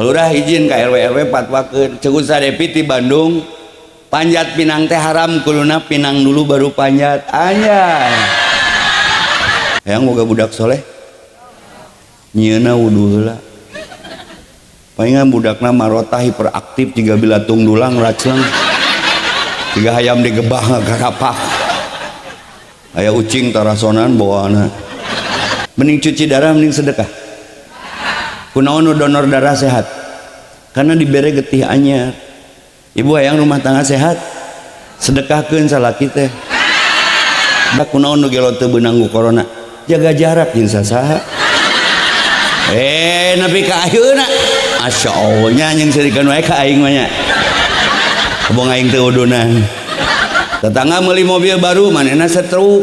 Lurah izin ka RW fatwakeun ceuk Sadepi ti Bandung panjat pinang teh haram kuluna pinang dulu baru panjat anjay hayang boga budak soleh nyieuna wudu heula palingan budakna marotah hiperaktif jiga bilatung dulang racun jiga hayam digebah ngagarapak aya ucing tarasonan bawaana mending cuci darah mending sedekah kunaon nu donor darah sehat karena dibere getih anyar ibu hayang rumah tangga sehat sedekahkeun salaki teh da kunaon nu gelo teu beunang ku corona jaga jarak jeung sasaha nepi ka ayeuna masyaallah nya jeung sirikeun wae ka aing mah nya kebong aing teu udunan tetangga meuli mobil baru manehna setruk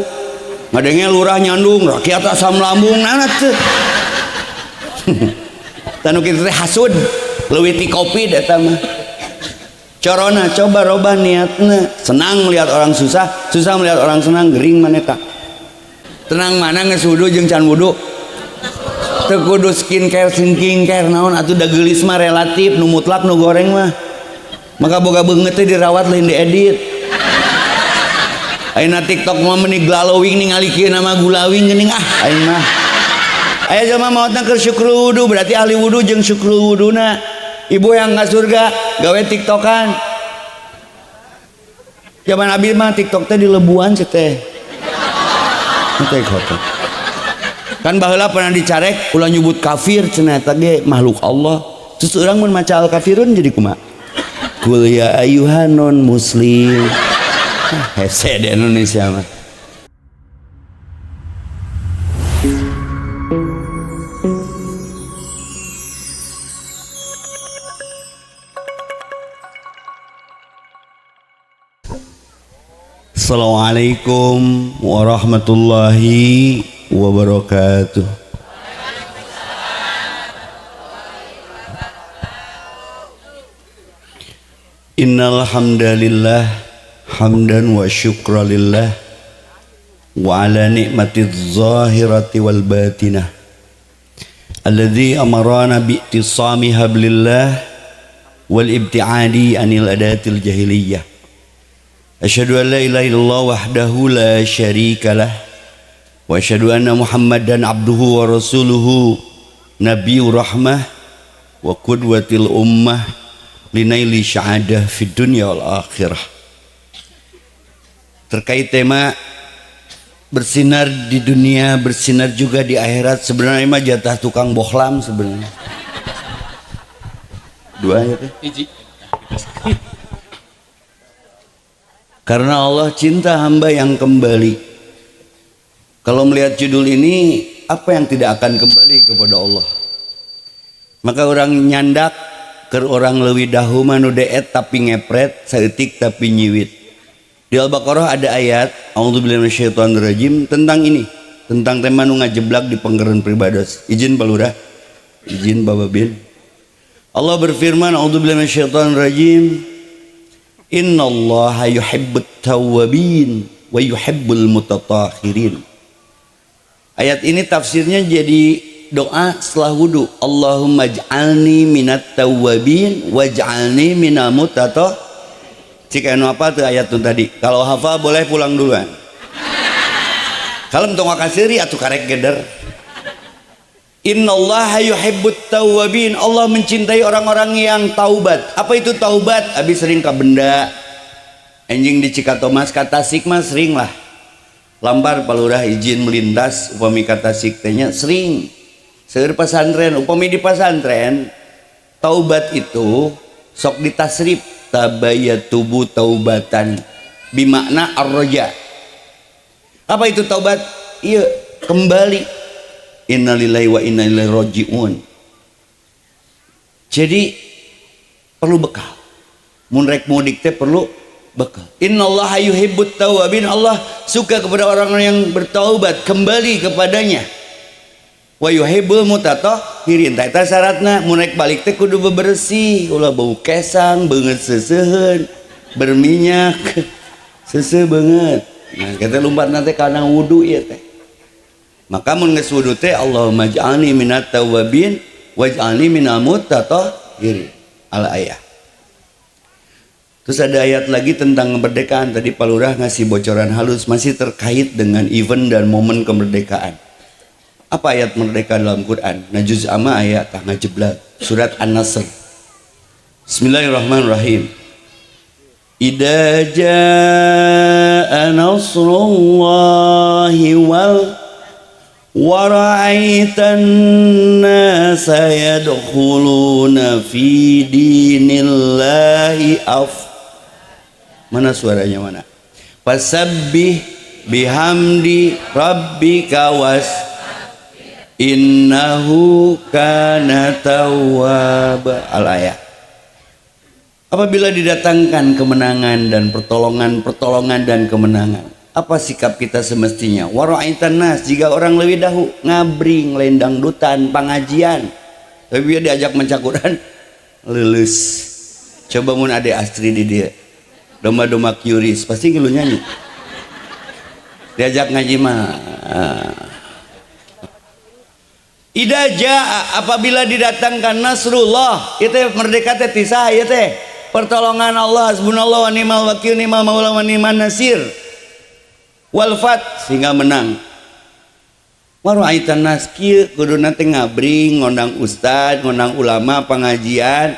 ngadenge lurah nyandung rakyat asam lambung naon teu tanu kitu teh hasud leuwih ti kopi eta mah corona coba robah niatna senang melihat orang susah susah melihat orang senang gering maneta tenang mana geus wudu jeung can wudu teu kudu skincare naon atuh da geulis mah relatif nu mutlak nu goreng mah maka boga beungeut teh dirawat lain diedit ayeuna TikTok mah meuni glowing ningalikeun nama gulawing geuning aing mah aya jelema maotna keur syukru wudu berarti ahli wudu jeung syukru wuduna ibu yang nggak surga gawe tiktokan zaman abi mah tiktok teh di lebuan teh kan baheula pernah dicarek ulah nyebut kafir cenah eta ge makhluk Allah terus urang mun maca al kafirun jadi kumaha kul ya ayyuhan non muslim hese di Indonesia mah Assalamualaikum warahmatullahi wabarakatuh. Innal hamdalillah hamdan wa syukralillah wa ala ni'matiz zahirati wal batinah alladzi amarana bi ittisami hablillah wal ibtiadi anil adatil jahiliyah. Asyhadu an la ilaha illallah wahdahu la syarikalah wa asyhadu anna Muhammadan abduhu wa rasuluhu nabiyur rahmah wa qudwatil ummah linaili sya'adah fid dunya wal akhirah. Terkait tema bersinar di dunia, bersinar juga di akhirat, sebenarnya mah jatah tukang bohlam sebenarnya. Dua ya teh. Karena Allah cinta hamba yang kembali. Kalau melihat judul ini, apa yang tidak akan kembali kepada Allah? Maka orang nyandak ke orang leuwih dahu manu deet tapi ngepret, saeutik tapi nyiwit. Di Al-Baqarah ada ayat, a'udzubillahi minasyaitonirrajim tentang ini, tentang tema nu ngajeblak di penggeran pribados. Izin Pak Lurah, izin Bapak Bin. Allah berfirman, a'udzubillahi minasyaitonirrajim. Innallaha yuhibbut tawwabin wa yuhibbul mutatahhirin. Ayat ini tafsirnya jadi doa setelah wudu. Allahumma ij'alni minat tawwabin waj'alni minal mutatahhirin. Cik anu apa tuh ayat tuh tadi? Kalau hafal boleh pulang duluan. Kalau entong kasiri atuh karek geder. Innallaha yuhibbut tawwabin. Allah mencintai orang-orang yang taubat. Apa itu taubat? Abis sering ke benda anjing di Cikatomas kata sikma sering lah lampar palurah izin melintas upami kata siktenya sering seueur pesantren upami di pesantren taubat itu sok ditasrif tabayatubu taubatan bimakna ar-raja. Apa itu taubat? Iya kembali. Innalillahi wa inna ilaihi raji'un. Jadi perlu bekal. Mun rek mudik teh perlu bekal. Innallaha yuhibbut tawwabin. Allah suka kepada orang-orang yang bertaubat kembali kepadanya. Wa yuhibbul mutatahhirin. Eta syaratna mun rek balik teh kudu bebersih, ulah bau kesang, beungeut seuseun, berminyak, seuseuh beungeut. Nah, kita lumpat nanti kana wudu ieu teh. Maka mun geus wudu teh Allahumma ij'alni minat tawwabin waj'alni minal mutatahhirin. kiri al ayah. Terus ada ayat lagi tentang kemerdekaan. Tadi Pak Lurah ngasih bocoran halus, masih terkait dengan event dan momen kemerdekaan. Apa ayat merdeka dalam Quran? Najuz ama ayat tah ngajeblak. Surat An-Nasr. Bismillahirrahmanirrahim. Idza jaa nasrullahi wal wara'aitan nasa yadkhuluna fi dinillahi Mana suaranya mana? Fasabbih bihamdi rabbika was innahu kana tawwaba. Al-ayah. Apabila didatangkan kemenangan dan pertolongan dan kemenangan, apa sikap kita semestinya? Wara'aitan nas, jika orang lebih dahulu ngabring, lendang dutan, pengajian, tapi dia diajak mencakuran lulus. Coba mun ade Astri di dia domba-domba curious pasti ngilu nyanyi, diajak ngaji mah idza jaa, apabila didatangkan nasrullah, itu merdeka teh tisah ieu teh pertolongan Allah, hasbunallah wa ni'mal wakil, ni'mal maula wa ni'man nasir, wal fat, sehingga menang. Waraitan nas kieu kuduna teh ngabring, ngondang ustad, ngondang ulama pengajian,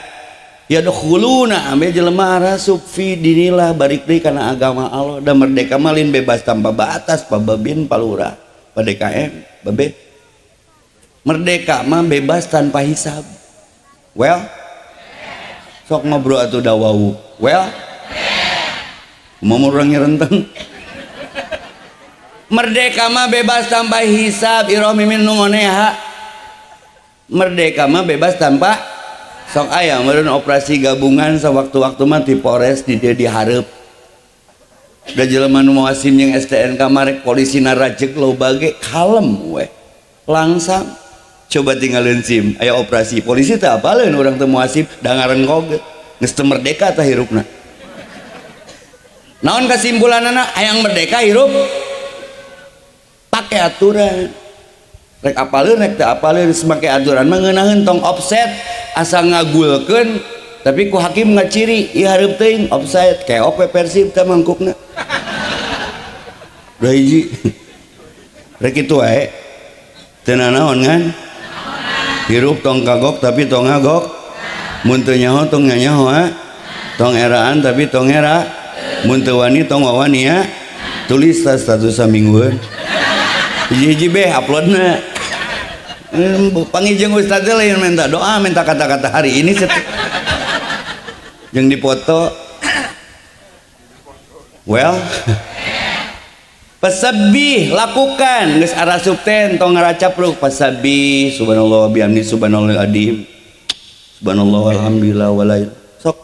ya dokhuluna ambe jelema rasup fi dinillah, balik deui kana agama Allah. Dan merdeka malin bebas tanpa batas, pababin palura PDKM babe. Merdeka mah bebas tanpa hisab. Well, sok ngobrol atuh dawau. Well, mau orang renteng. Merdeka mah bebas tanpa hisab, iroh mimin nungoneha. Merdeka mah bebas tanpa sok aya meureun operasi gabungan sewaktu-waktu mah ti Polres di dia dihareup. Da jelema nu moasim jeung STNK marek polisi narajek loba ge kalem we. Langsam coba tinggalin SIM aya operasi polisi teh apaleun urang teu moasim da ngarenggog geus teu merdeka tah hirupna. Naon kesimpulanana? Hayang merdeka hirup pakai aturan. Rek apaleun rek teu apaleun make aturan mah ngeunaheun tong offset asa ngagulkeun tapi ku hakim ngaciri ieu hareup teuing offside keok we Persib teh mangkukna. Da hiji rek kitu wae teu naon kan hirup tong kagok tapi tong ngagok, mun teu nyaho tong nyanyaho, tong eraan tapi tong era, mun teu wani tong wawani ya. Tulis status saminggueun hiji-hiji beh uploadna. Pangijeng ustaz lain minta doa, minta kata-kata hari ini jeung dipoto. Well, pasabbih, lakukan geus arasup teh tong ngaracapruk pasabbih subhanallah wa bihamdi subhanallahil adim subhanallah walhamdulillah wala sok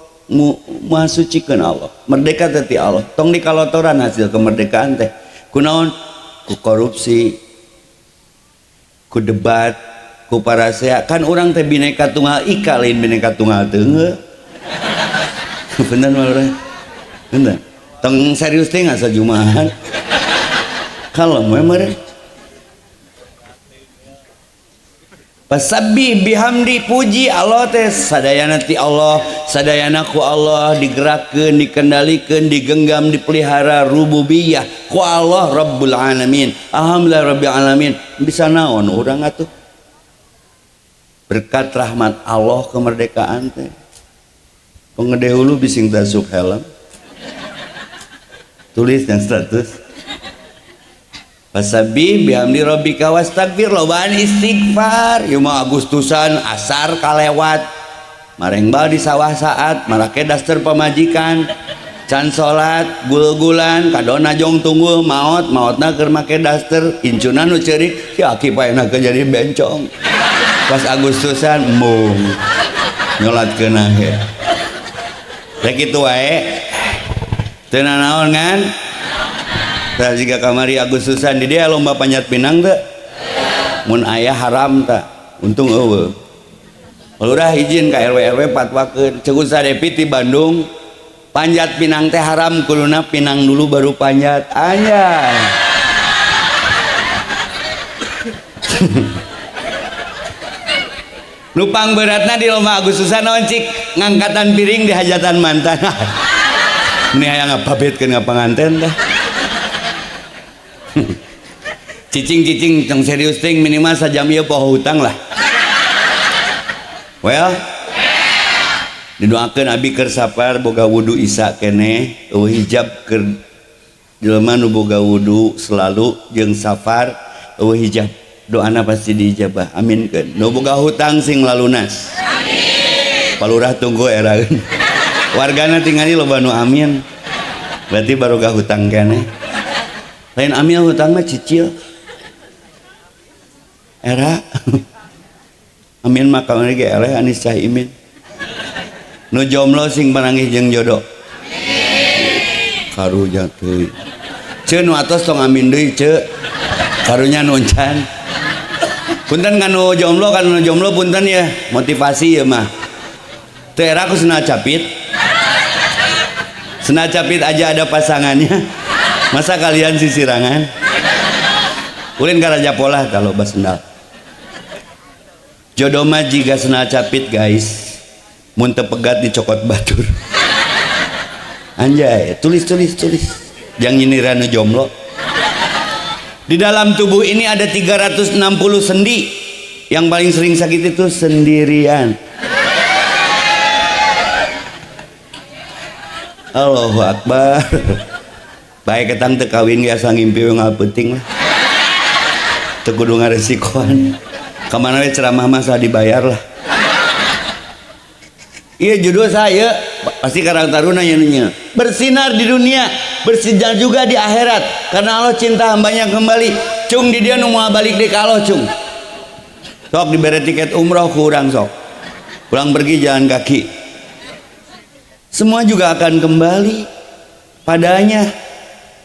masucikeun Allah. Merdeka teh ti Allah, tong dikalotoran hasil kemerdekaan teh kunaon? Ku korupsi, ku debat, ku parasea. Kan orang teh bineka tunggal ika lain bineka tunggal teu. Bener mah bener. Tong serius teh ngasa jumahan. Kalem we meureun. Pasabbih bihamdi, puji Allah teh sadayana ti Allah, sadayana ku Allah, digerakkeun, dikendalikeun, digenggam, dipelihara rububiyah ku Allah Rabbul Alamin. Alhamdulillah Rabbil Alamin. Bisa naon urang atuh? Berkat rahmat Allah kemerdekaan teh. Pengede hulu bising tasuk helm. Tulis dan status. Fasabbih bihamdi rabbika wastagfir, lobaan istighfar. Ieu mah Agustusan asar kalewat mareng bal di sawah saat marake daster pamajikan can salat gul-gulan kadona jong tunggul maotna keur make daster incuna nu ceurik si aki paena keur jadi bencong pas Agustusan mung nyolatkeun ahe rek kitu wae teu naon kan. Tah jika kamari Agustusan di dia lomba panjat pinang teh mun aya haram tah untung eueuh. Lurah izin ka RW fatwakeun ceuk Sadepi ti Bandung panjat pinang teh haram kuluna pinang dulu baru panjat anjay. Nupang beratna di lomba Agustusan noncik ngangkatan piring di hajatan mantan. Ini hayang ngapabetkeun ngapanganten dah. Cicing tong serius ting minimal sajam ieu poho hutang lah. Well, didoakeun abi keur sapar boga wudu isa keneh, eueuh hijab keur jelema nu boga wudu selalu jeung safar eueuh hijab. Doana pasti diijabah, amin kan. Nu boga hutang sing lalunas, amin. Palurah tunggu eraeun. Wargana tingali loba nu amin, berarti baroga hutang keneh. Lain amin hutang mah cicil era. Amin mah kamari ge eleh Anis Caimin. Nu jomblo sing panangih jeung jodoh, amin. Karunya teuy ceun nu atos tong amin deui ceuk, karunya nuncan. Punten kanu jomblo punten ya motivasi ya mah teu era ku senah capit aja ada pasangannya, masa kalian sisirangan ulin ka Raja Polah kalau basendal jodoh mah jiga senah capit guys mun teu pegat dicokot batur anjay tulis jangan nyindiran nu jomblo. Di dalam tubuh ini ada 360 sendi. Yang paling sering sakit itu sendirian. Allahu Akbar. Baik ketang teu kawin ge asa ngimpi we ngapenting lah. Teu kudu ngaresikoan. Kamana we ceramah mah saha dibayar lah. Iya judul saya pasti karang taruna nya bersinar di dunia, bersinar juga di akhirat karena Allah cinta hambanya kembali. Cung di dia nu moal balik deui ka Allah cung. Sok dibere tiket umroh ku urang sok. Pulang pergi jalan kaki. Semua juga akan kembali padanya.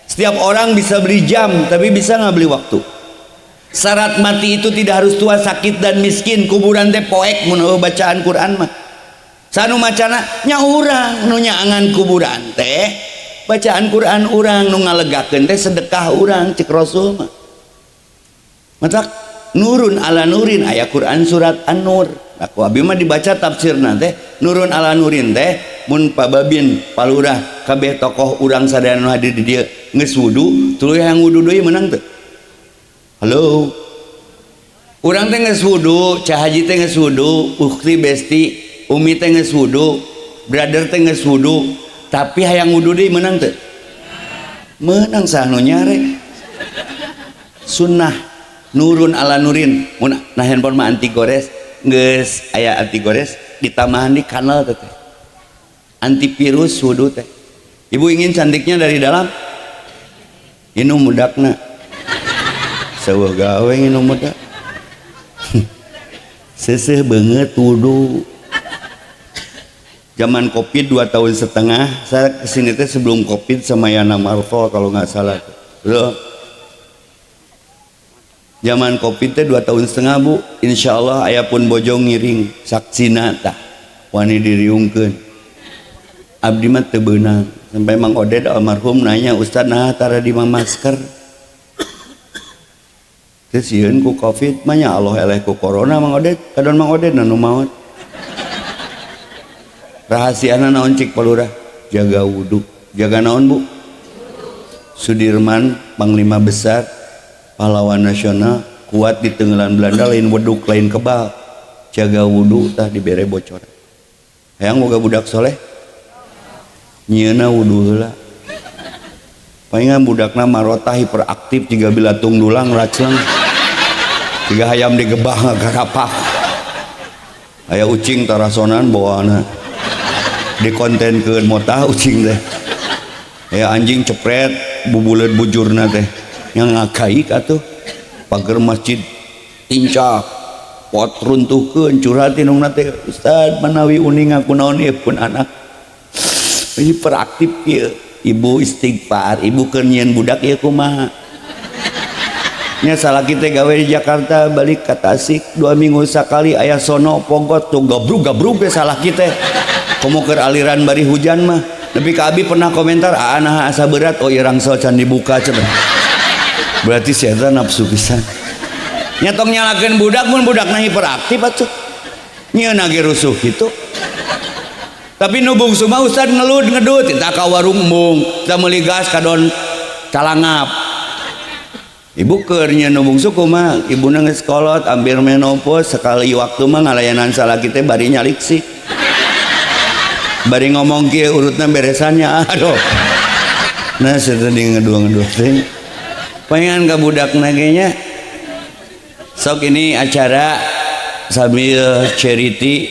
Setiap orang bisa beli jam tapi bisa nggak beli waktu. Syarat mati itu tidak harus tua, sakit dan miskin. Kuburan teh poek mun bacaan Quran mah. Sanu macana nya urang nu nyaangan kuburan teh bacaan Quran urang nu ngalegakeun teh sedekah urang cek Rasul mah. Matak nurun ala nurin aya Quran surat An-Nur. Aku abi mah dibaca tafsirna teh nurun ala nurin teh mun pababin palurah kabeh tokoh urang sadaya nu hadir di dieu geus wudu tuluy hayang wudu deui meunang teu. Halo. Urang teh geus wudu, Cah Haji teh geus wudu, ukti besti Umi teh geus wudu, brother teh geus wudu, tapi hayang wudu deui meunang teu? Meunang saha nu nyare. Sunnah nurun ala nurin. Mun nah handphone mah anti gores, geus aya anti gores ditambahan di kanal teh. Antivirus wudu teh. Ibu ingin cantiknya dari dalam? Inu mudakna. Seueuh gawe inu mudak. Seuseuh beungeut wudu. Zaman Covid 2,5 tahun, saya kesini teh sebelum Covid sama Yana Marvel kalau nggak salah. Loh. Zaman Covid teh 2,5 tahun bu, insya Allah ayah pun bojong ngiring saksina tah, wani diriungkeun. Abdi mah teu beunang. Sampai Mang Oded almarhum nanya, Ustad nah tara di masker. Terus sieun ku Covid mah nya Allah eleh ku corona Mang Oded, kadon Mang Oded nu maot. Rahasiana naon cik palurah? Jaga wudu. Jaga naon bu? Sudirman Panglima Besar, pahlawan nasional, kuat di tenggelan Belanda, lain weduk lain kebal. Jaga wudu tah dibere bocor. Hayang boga budak soleh nyieuna wudu heula. Palingan budakna marotah hiperaktif jiga bilatung dulang racleng. Jiga hayam digebah ngagarapak. Aya ucing tarasonan bawaana. Dikontenkeun motah ucing teh ya anjing cepret bubuleut bujurna teh yang ngakaik atuh pager masjid tincak pot runtuhkeun curhat inungna teh Ustad manawi uning aku naon ieu pun anak ini peraktif ieu ibu istighfar ibu keur nyieun budak ieu kumaha nya salah kita gawe di Jakarta balik ka Tasik 2 minggu sakali aya sono pogot tuh gabrug ge salah kita. Komo keur aliran bari hujan mah nepi ka abi pernah komentar nah asa berat oh ieu rangsel can dibuka cenah berarti si eta nafsu pisan nyatong nyalakeun budak mun budakna hiperaktif atuh nyeun ge rusuh gitu. Tapi nu bungsu mah Ustad ngelud ngedut kita ka warung mung kita meuli gas kadon calangap. Ibu keur nya nu bungsu kumaha ibuna geus kolot hampir menopause sekali waktu mah ngalayanan salaki teh bari nyalik sih. Bari ngomong kieu urutna beresannya aduh. Nah sedih ngedua-ngedua teh. Pengen ka budakna ge nya. Sok ini acara sambil charity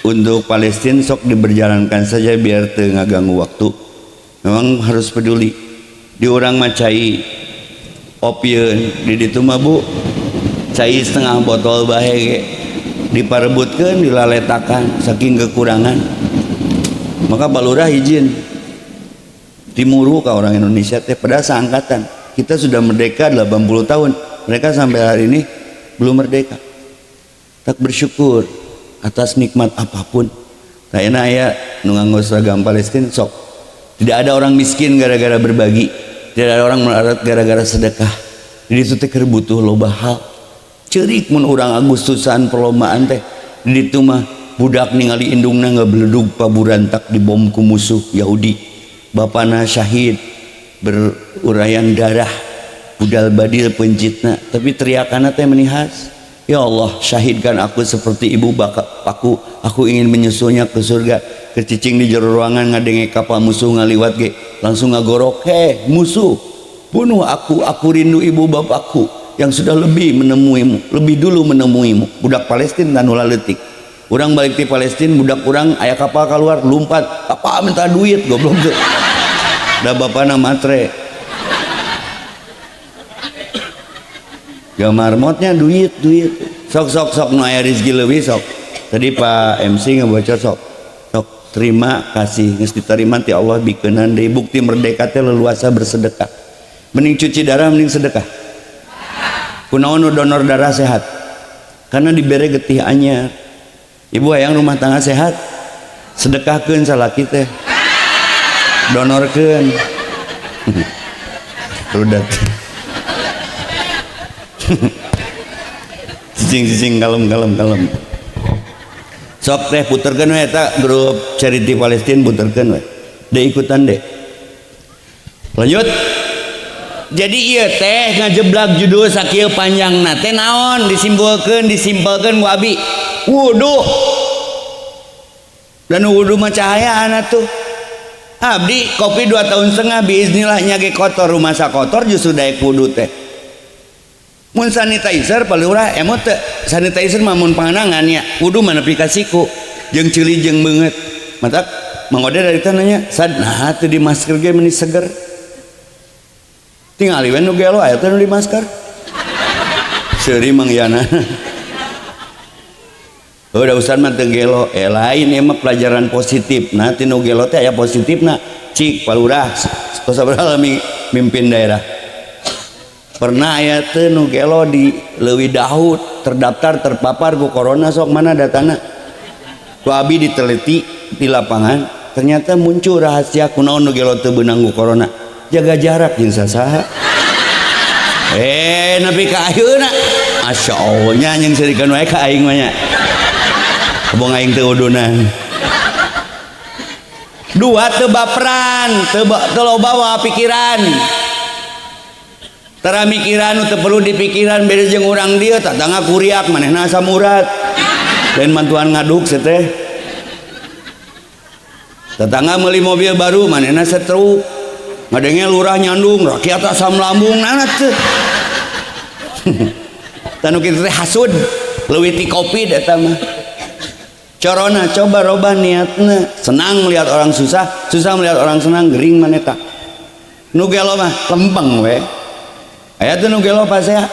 untuk Palestina sok diberjalankan saja biar teu ngaganggu waktu. Memang harus peduli. Di urang mah cai opieun di ditu mah Bu. Cai setengah botol bae ge diparebutkeun dilaletakan saking kekurangan. Maka balurah izin timuru ke orang Indonesia teh pada seangkatan kita sudah merdeka 80 tahun mereka sampai hari ini belum merdeka tak bersyukur atas nikmat apapun kayaknya aya nu nganggo seragam Palestina sok tidak ada orang miskin gara-gara berbagi tidak ada orang melarat gara-gara sedekah jadi itu teh keur butuh loba hal ceurik mun urang Agustusan perlombaan teh di ditu mah budak ningali indungna ngebeledug paburantak dibom ku musuh Yahudi bapana syahid berurayan darah budal badil pencitna tapi teriakanna teh menihas ya Allah syahidkan aku seperti ibu bapakku aku ingin menyusulnya ke surga kecicing di jero ruangan ngadenge kapal musuh ngaliwat ge langsung ngagorok musuh bunuh aku rindu ibu bapakku yang sudah lebih dulu menemuimu budak Palestina dan ulah leutik urang balik di Palestina budak urang aya kapal keluar lompat apa minta duit goblok tuh da bapana matre gamar motnya duit sok nu aya rezeki leuwih sok tadi Pak MC ngebocor sok terima kasih geus diterima ti Allah bikeunan deui bukti merdeka teh leluasa bersedekah mending cuci darah mending sedekah kunaon nu donor darah sehat karena dibere getih anyar ibu hayang rumah tangga sehat sedekahkeun salaki teh donorkeun rudat cicing kalem sok teh puterkeun we eta grup charity Palestina puterkeun we deh ikutan deh lanjut jadi ieu teh ngajeblak judul sakieu panjangna teh naon disimpulkeun ku abi wudu dan wudu mah cahayaan atuh abdi kopi 2,5 tahun biiznillah nyage kotor rumah sakotor justru daek wudu teh mun sanitizer palurah emot teh sanitizer mah mun panganangan nya wudu mah nepi ka siku jeung ceuli jeung beungeut matak mangode dari tananya sad nah teu di masker ge meni seger tingali we nu gelo aya teh nu di masker seuri mangyana udah usan mah teu gelo lain emang pelajaran positif nah tinu gelo teh aya positifna cik palurah sabaraha mimpin daerah pernah aya teh nu gelo di Leuwi Daud terdaftar terpapar ku corona sok mana datana ku abi diteliti di lapangan ternyata muncul rahasia kunaon nu gelo teu beunang ku corona jaga jarak jeung sasaha nepi ka ayeuna masyaallah nya jeung serikeun wae ka aing mah nya abang aing teu udunan dua teu baperan teu loba pikiran tara mikiran teu perlu dipikiran beda jeung urang dieu tatangga kuriak manehna asam urat lain mantuan ngaduk teh tatangga meuli mobil baru manehna stroke ngadenge lurah nyandung rakyat asam lambung nana teu tanu kitu teh hasud leuwih ti kopi eta mah corona coba robah niatna senang melihat orang susah melihat orang senang gering maneta nu gelo mah lempeng we aya teh nu gelo pasea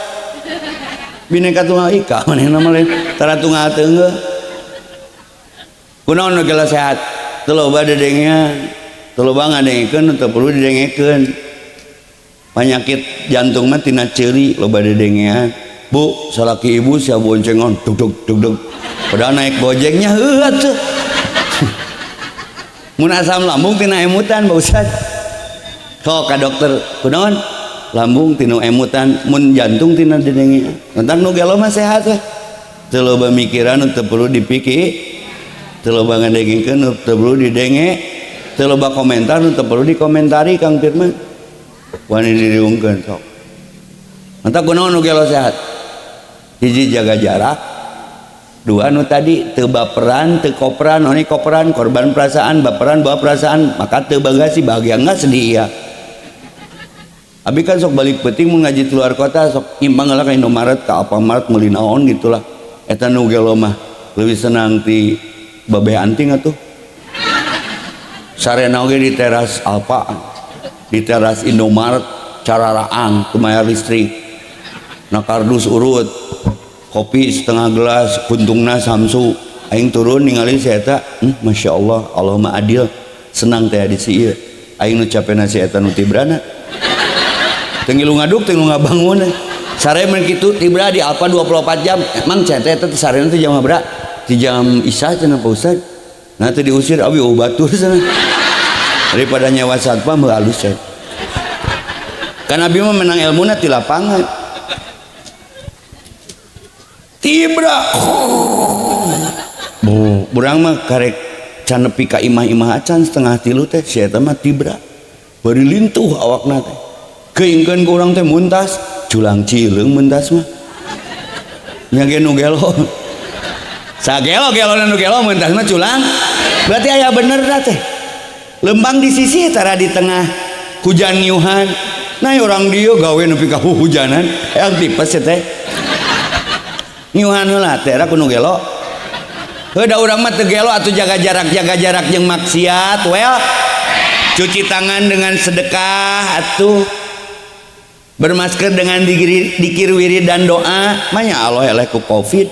bineka tunggal ika manehna mah lain tara tunggal teungeuh kunaon nu gelo sehat teu loba dedengean teu loba ngadengkeun teu perlu didengekeun penyakit jantung mah tina ceuri loba dedengean bu salaki ibu sia boncengan dug padahal naik gojeknya heuh atuh mun asam lambung tina emutan Pak Ustad sok ka dokter kunaon lambung tina emutan mun jantung tina dedengean tentang nu gelo mah sehat we teu loba mikiran nu teu perlu dipikir, teu loba ngadengkeun nu teu perlu didenge, teu loba komentar nu teu perlu dikomentari. Kang Firman wani diriungkeun sok. Mantap kunaon nu gelo sehat? Hiji jaga jarak, dua nu tadi teu baperan, teu koperan, oni koperan korban perasaan, baperan bawa perasaan, maka teu bagasi bahagia enggak sedih ya. Abi kan sok balik penting mau ngaji di luar kota, sok imbang lah ka Indomaret, ka Alfamart meuli naon gitulah. Eta nu gelo mah leuwih senang ti babeh anting atuh. Sarena oge di teras Alfa, di teras Indomaret cararaang teu mayar listrik. Na kardus urut, kopi setengah gelas, kuntungna samsu. Aing turun ningali si eta, Masya Allah, Allahumma adil, senang teh di si ieu. Aing nu capena si eta nu tibrana. Tenggilu ngaduk, tenggilu ngabangun. Sare men kitu tibra di Alfa 24 jam. Emang cete eta teh sarena teh jam berapa? Di jam Isya cenah Pak Ustaz. Nah teh diusir abi batur cenah. Daripada nyawa satpam meuh alus cenah. Kan abi mah menang ilmuna ti lapangan. Tibra. Urang mah karek can nepi ka imah-imah acan setengah 3 teh si eta mah tibra. Bari lintuh awakna teh. Keingkeun ku urang teh muntas, culang cileung muntas mah. Nya ge nu gelo. Sagelo-gelo nu gelo muntas mah culang. Berarti aya bener dah teh. Lembang di sisi tara di tengah hujan nyuhan. Nah orang dieu gawe nepi ka hujanan, yang tipes teh. Nyuhan heula teh ra kudu gelo. Heuda urang mah teu gelo atuh jaga jarak jeung maksiat. Well, cuci tangan dengan sedekah atuh. Bermasker dengan dikir wirid dan doa. Manya Allah eleh ku covid,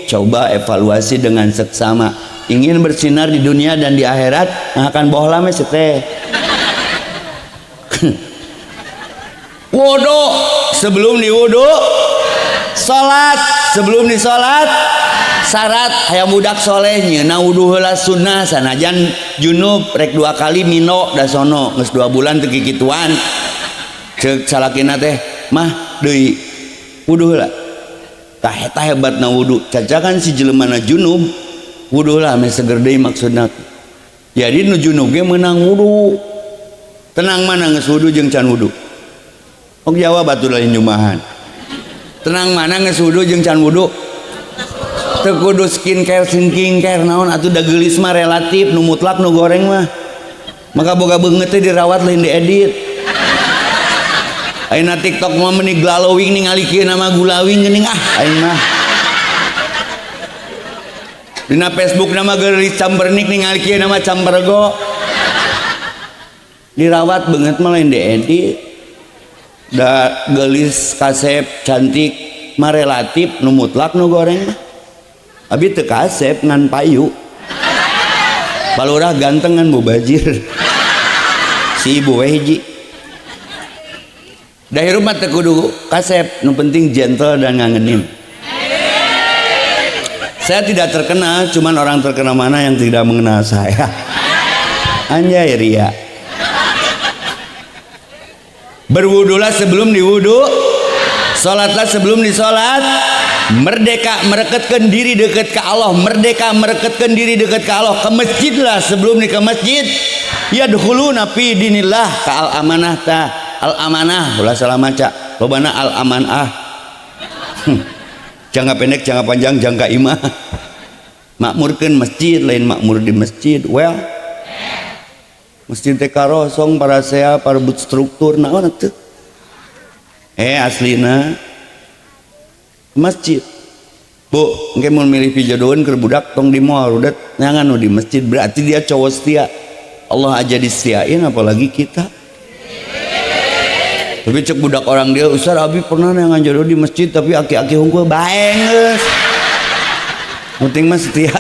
coba evaluasi dengan seksama. Ingin bersinar di dunia dan di akhirat, nah akan bohlam ya teh. Wudu sebelum diwudu, salat sebelum disalat, syarat hayang budak soleh nyeuna wudu heula sunnah sanajan junub rek 2 kali mino da sono geus 2 bulan teu kikituan. Ceuk salakina teh mah deui wudu heula. Tah eta hebatna wudu. Cacakan si jelemana junub wudu heula ame seger deui maksudna. Jadi nu junub ge meunang wudu. Tenang mana geus wudu jeung can wudu? Ok jawab atuh lain jumahan. Tenang mana geus wudu jeung can wudu? Teu kudu skincare naon atuh da geulis mah relatif, nu mutlak nu goreng mah. Maka boga beungeut teh dirawat lain diedit. Ayeuna TikTok mah meuni glowing ningali kieu nama gulawing geuning aing mah. Dina Facebook nama geulis cambernik ningali kieu nama cambergo. Dirawat beungeut mah lain diedit. Da geulis kasep cantik mah relatif, nu mutlak nu goreng mah. Abi teu kasep ngan payu. Palurah ganteng ngan mubazir. Si ibu we hiji. Da hirup mah teu kudu kasep, nu penting gentle dan ngangenin. Saya tidak terkenal, cuman orang terkenal mana yang tidak mengenal saya. Anjay ria. Berwudulah sebelum diwudu, salatlah sebelum disalat. Merdeka merekatkan diri dekat ke Allah, merdeka merekatkan diri dekat ke Allah. Ke masjidlah sebelum ke masjid. Ya dukhuluna fi dinillah ka al amanah ta al amanah ulah salah maca lobana al amanah. Jangka pendek jangka panjang jangka imah. Makmurkeun masjid lain makmur di masjid. Well, masjid teh karosong para sea para but struktur naon atuh. Aslina masjid. Bu, engke mun milih pijodohan keur budak tong di moal udah nyangan nu di masjid berarti dia cowok setia. Allah aja disetiain apalagi kita. Tapi cek budak orang dia, Ustaz abi pernah nyangan jodoh di masjid tapi aki-aki hungkul bae geus. Penting mah setia.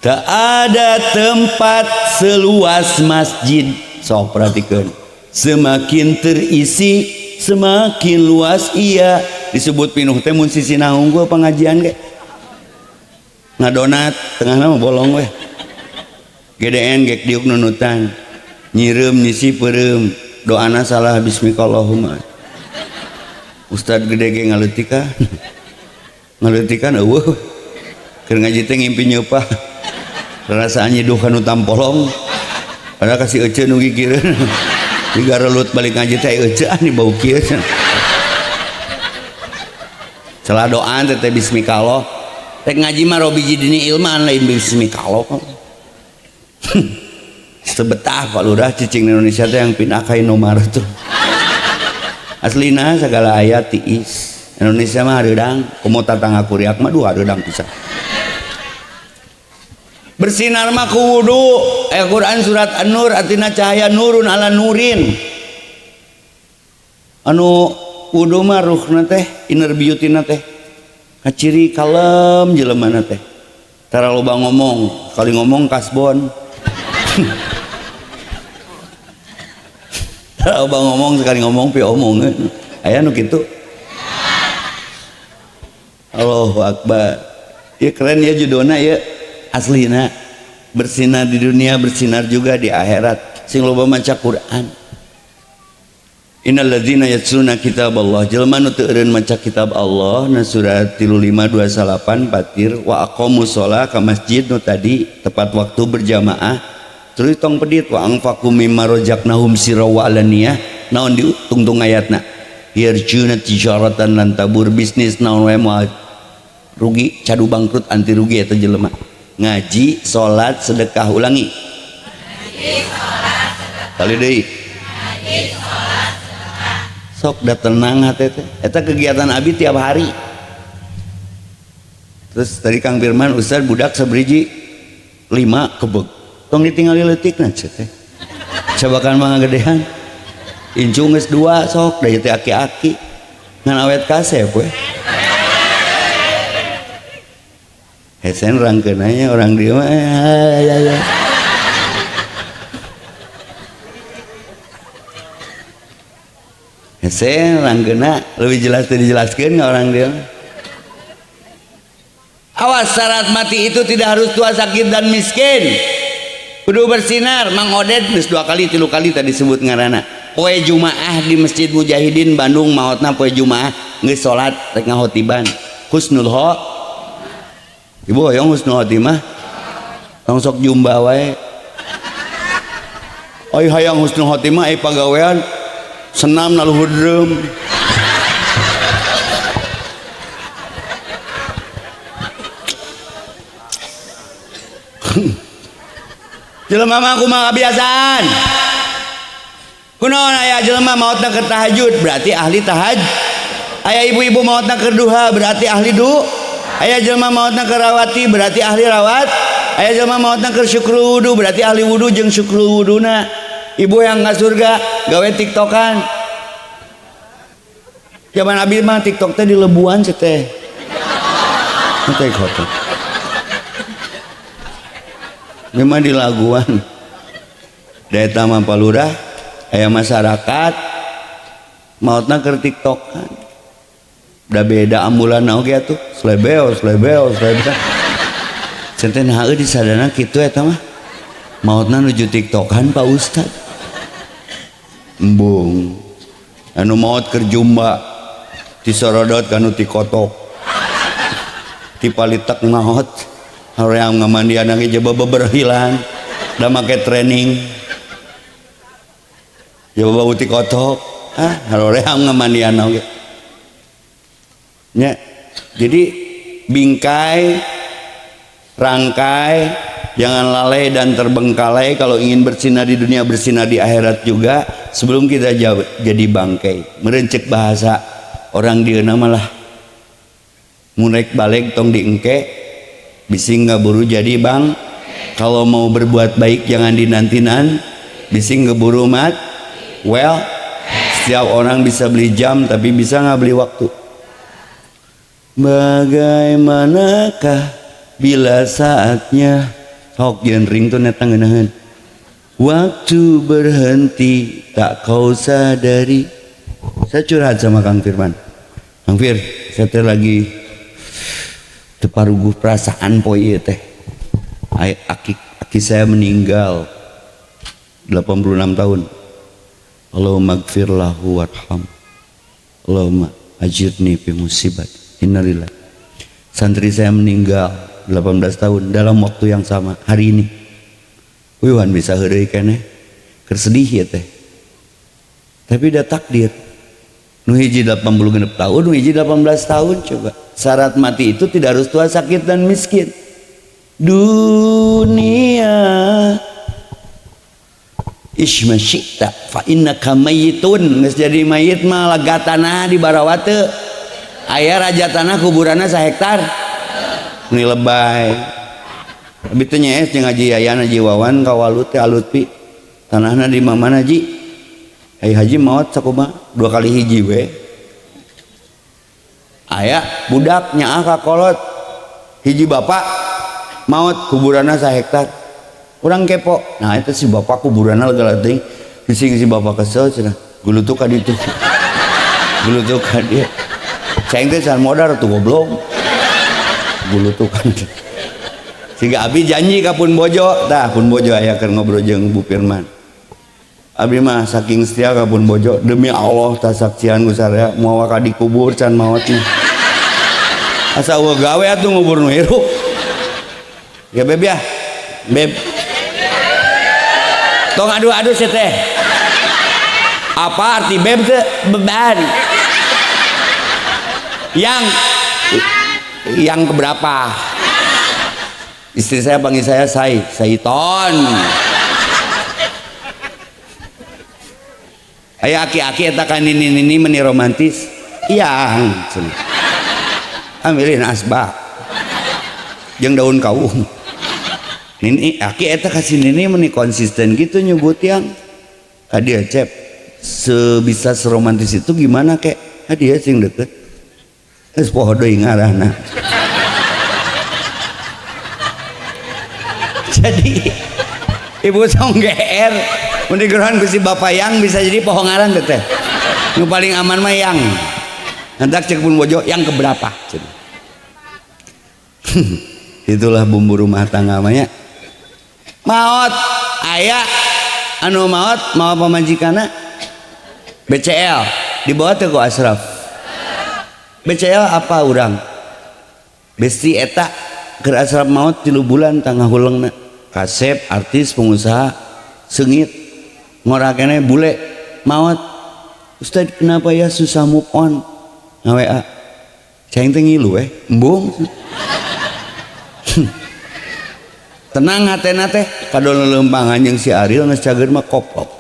Tak ada tempat seluas masjid. Sok perhatikan. Semakin terisi, semakin luas ia. Disebut pinuh teh mun sisina unggul pengajian ge. Ngadonat tengah nama bolong weh. GDN gek diuk nunutan. nyireum nyisi peureum doana salah bismikallahumma. Ustad gede ge ngaletikan ngaletikan eueuh keur ngaji teh ngimpi nyeupah rasa nyiduh kanu tampolong padahal kasih ece nu gigireun digarelut balik ngaji teh ece ah nih bau kieu salah doaan teh bismikallah rek ngaji mah robiji dini ilman lain bismikallah sebetah Pak Lurah cicing Indonesia teh yang pindah ka Indomaret tuh aslina segala ayat tiis Indonesia mah hareudang kumo tatangga kuriak mah dua hareudang pisan bersinar mah ku wudu Quran surat An-Nur artina cahaya nurun ala nurin anu wudu mah ruhna teh inner beauty-na teh kaciri kalem jelemana teh tara loba ngomong kali ngomong kasbon tara loba ngomong sekali ngomong pi omong aya nu kitu Allahu Akbar ya keren ya judulna ya aslina bersinar di dunia bersinar juga di akhirat sing loba maca Quran innal ladzina yatluna kitaballah jelema nu teu eureun maca kitab Allah na surat 3528 patir wa aqamus shalah ka masjid nu tadi tepat waktu berjamaah terus tong pedit wa anfaqu mimma razaqnahum sirra wa alaniyah naon di tungtung ayatna yarjuna tijaratan lan tabur bisnis naon wae moal rugi cadu bangkrut anti rugi eta jelema ngaji salat sedekah ulangi ngaji salat sedekah kali deui ngaji salat sedekah sok da tenang hate teh eta kegiatan abi tiap hari terus tadi Kang Firman Ustaz budak sabriji 5 kebeg tong ditinggali leutikna teh cobakan mah ngagedean incu geus 2 sok da teh aki-aki ngan awet kasep we hesen rangkeunanya orang dia mah ya. Hesen rangkeuna lebih jelas teu dijelaskeun ka orang dia. Awas syarat mati itu tidak harus tua sakit dan miskin. Kudu bersinar Mang Oded geus 2 kali 3 kali tadi disebut ngaranna. Poe Jumaah di Masjid Mujahidin Bandung maotna poe Jumaah geus salat rek ngahotiban. Husnul Ibu hoyong husnul khotimah tong sok jumba wae oi hayang husnul khotimah ai pagawean senam naluhur dreum jelema mah kumaha kebiasaan kunaon aya jelema maotna keur tahajud berarti ahli tahajud aya ibu-ibu maotna keur duha berarti ahli aya jelema maotna keur rawati berarti ahli rawat aya jelema maotna keur syukur wudu berarti ahli wudu jeung syukur wuduna ibu yang ka surga gawe tiktokan zaman abi mah tiktok teh di lebuan teh teh kotor memang di laguan daeta mah Pak Lurah aya masyarakat maotna keur tiktokan udah beda ambulan oge atuh slebeo centen heuh di sadana kitu eta mah maotna nuju tiktokan Pak Ustad embung anu maot keur jumba disorodot kanu tikotok tipalitek maot hoream ngamandian ge jaba beberhilan da make training jaba bau tikotok hoream ngamandian oge nya jadi bingkai rangkai jangan lalai dan terbengkalai kalau ingin bersinar di dunia bersinar di akhirat juga sebelum kita jadi bangkai merencek bahasa orang dieuna malah murek balik tong diengke bising ngeburu jadi bang kalau mau berbuat baik jangan dinantinan bising ngeburu mat well setiap orang bisa beli jam tapi bisa nggak beli waktu. Bagaimanakah bila saatnya hok yen ring tuh netang ngeunaheun waktu berhenti tak kau sadari. Saya curhat sama Kang Firman. Kang Fir, saya teh lagi teparuguh perasaan poe ieu teh. Aki saya meninggal. 86 tahun. Allahumma gfir lahu warham, Allahumma ajirni fi musibat. Innalillah. Santri saya meninggal 18 tahun dalam waktu yang sama hari ini. Uyuhan bisa heureuy keneh keur sedih ya teh. Tapi udah takdir. Nu hiji 86 tahun, nu hiji 18 tahun. Coba syarat mati itu tidak harus tua, sakit dan miskin. Dunia isma syi'ta fa innaka mayyitun. Geus jadi mayit mah lega tanah di barawa teu. Aya raja tanah kuburanna sahektar. Ini lebay. Abi teh nyaes jeung Haji Yayan Haji Wawan kawalut teh Alutpi. Tanahna di mana Haji? Hai Haji maot sakumaha? 2 kali hiji we. Aya budak nyaah ka kolot. Hiji bapak maot kuburanna sahektar. Urang kepo. Nah itu si bapak kuburanna lega teuing. Bising si bapak kesel cenah. Gulutuk ka ditu. Gulutuk ka dieu. Ceng teh can modar tuh goblok. Gulutuk kan. Sehingga Abi janji ka Pun Bojo, tah Pun Bojo aya keur ngobrol jeung Bu Firman. Abi mah saking setia ka Pun Bojo, demi Allah tah saksian ku sadaya moal ka dikubur can maot mah. Asa eueuh gawe atuh ngubur nu hirup. Ya Beb ya. Beb. Tong adu-adu si teh. Apa arti beb teh? Beban. Yang keberapa? Istri saya panggil saya Saiton. Aya aki-aki eta kan ini meni romantis. Yang ambilin asbak jeung daun kawung. Nini aki eta kasih nini meni konsisten gitu nyebut yang hadiah cep. Sebisa seromantis itu gimana kek? Hadiah sing deket. Geus poho deui ngaranna. Jadi ibu tong GR mendigeran ku si bapak yang bisa jadi pohon ngaran teh. Nu paling aman mah yang. Hendak cek Pun Bojo yang keberapa? Itulah bumbu rumah tangga mah nya. Maot aya anu maot mawa pamajikanna BCL dibawa teh ku Asraf. BCL apa urang? Besti eta keur Asraf maot 3 bulan tangah huleungna. Kasep, artis, pengusaha, seungit, ngorakene bule, maot. Ustad kenapa ya susah move on? Nga-WA. Cing teh ngilu embung. Tenang hatena teh, kadon lempangan jeung si Ariel geus cager mah koplok.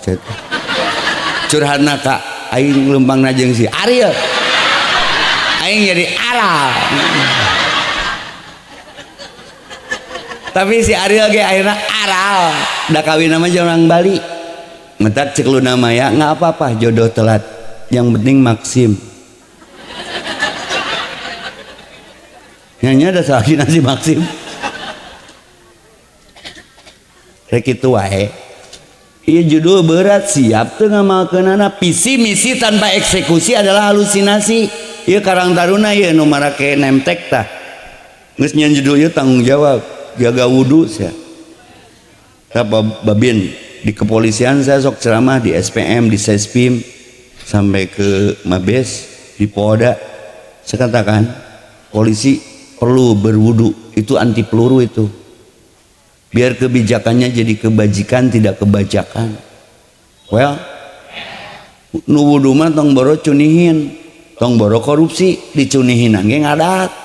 Curhatna ka aing lempangna jeung si Ariel. Aing jadi aral. Tapi si Ariel ge akhirnya aral. Da kawin nama orang Bali. Ngetak cek lu nama ya, nggak apa-apa jodoh telat. Yang penting Maksim. Nyanyi ada salah nasi Maksim. Rek itu wae. Iya judul berat siap tuh ngamalkeunana. Visi misi tanpa eksekusi adalah halusinasi. Iya Karang Taruna ya nu marake nemtek tah. Geus nyan judulnya tanggung jawab. Jaga wudhu saya. Babin di kepolisian saya sok ceramah di SPM, di Sespim sampai ke Mabes, di Polda. Saya katakan polisi perlu berwudhu, itu anti peluru itu. Biar kebijakannya jadi kebajikan tidak kebajakan. Well, nu wudhu mah tong boro cunihin, tong boro korupsi dicunihin angge ngadat.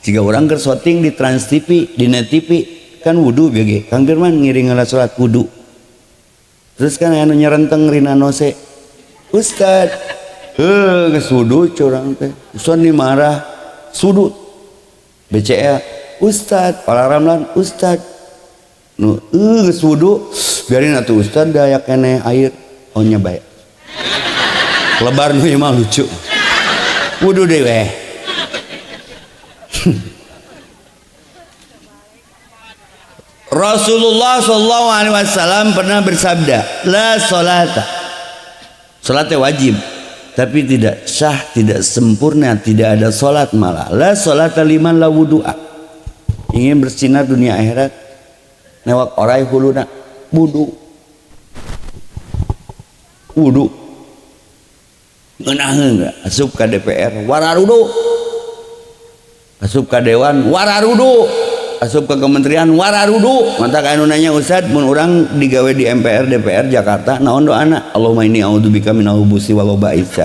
Jika orang keur syuting di Trans TV, di Net TV kan wudu bieu Kang Firman ngiring ngalah salat wudu. Terus kan anu nyerenteng rina nose. Ustad, geus wudu curang teh. Ustad dimarah sudut. BCL, Ustad, Pala Ramlan, Ustad. Nu geus wudu, biarin atuh Ustad daya keneh air ohnya bae. Lebar nu mah lucu. Wudu deui weh. Rasulullah SAW pernah bersabda, la sholata. Sholatnya wajib, tapi tidak sah, tidak sempurna, tidak ada sholat malah. La sholata liman la wudu'a. Ingin bersinar dunia akhirat, newak orai huluna wudu. wudu ngeunahkeun asup ka DPR wararudu, asup ka dewan wararudu, asup ke kementerian wararudu. Mata anu nanya Ustad mun urang digawe di MPR DPR Jakarta naon doana? Allahumma inni a'udzubika minal khubuthi wal khaba'ith.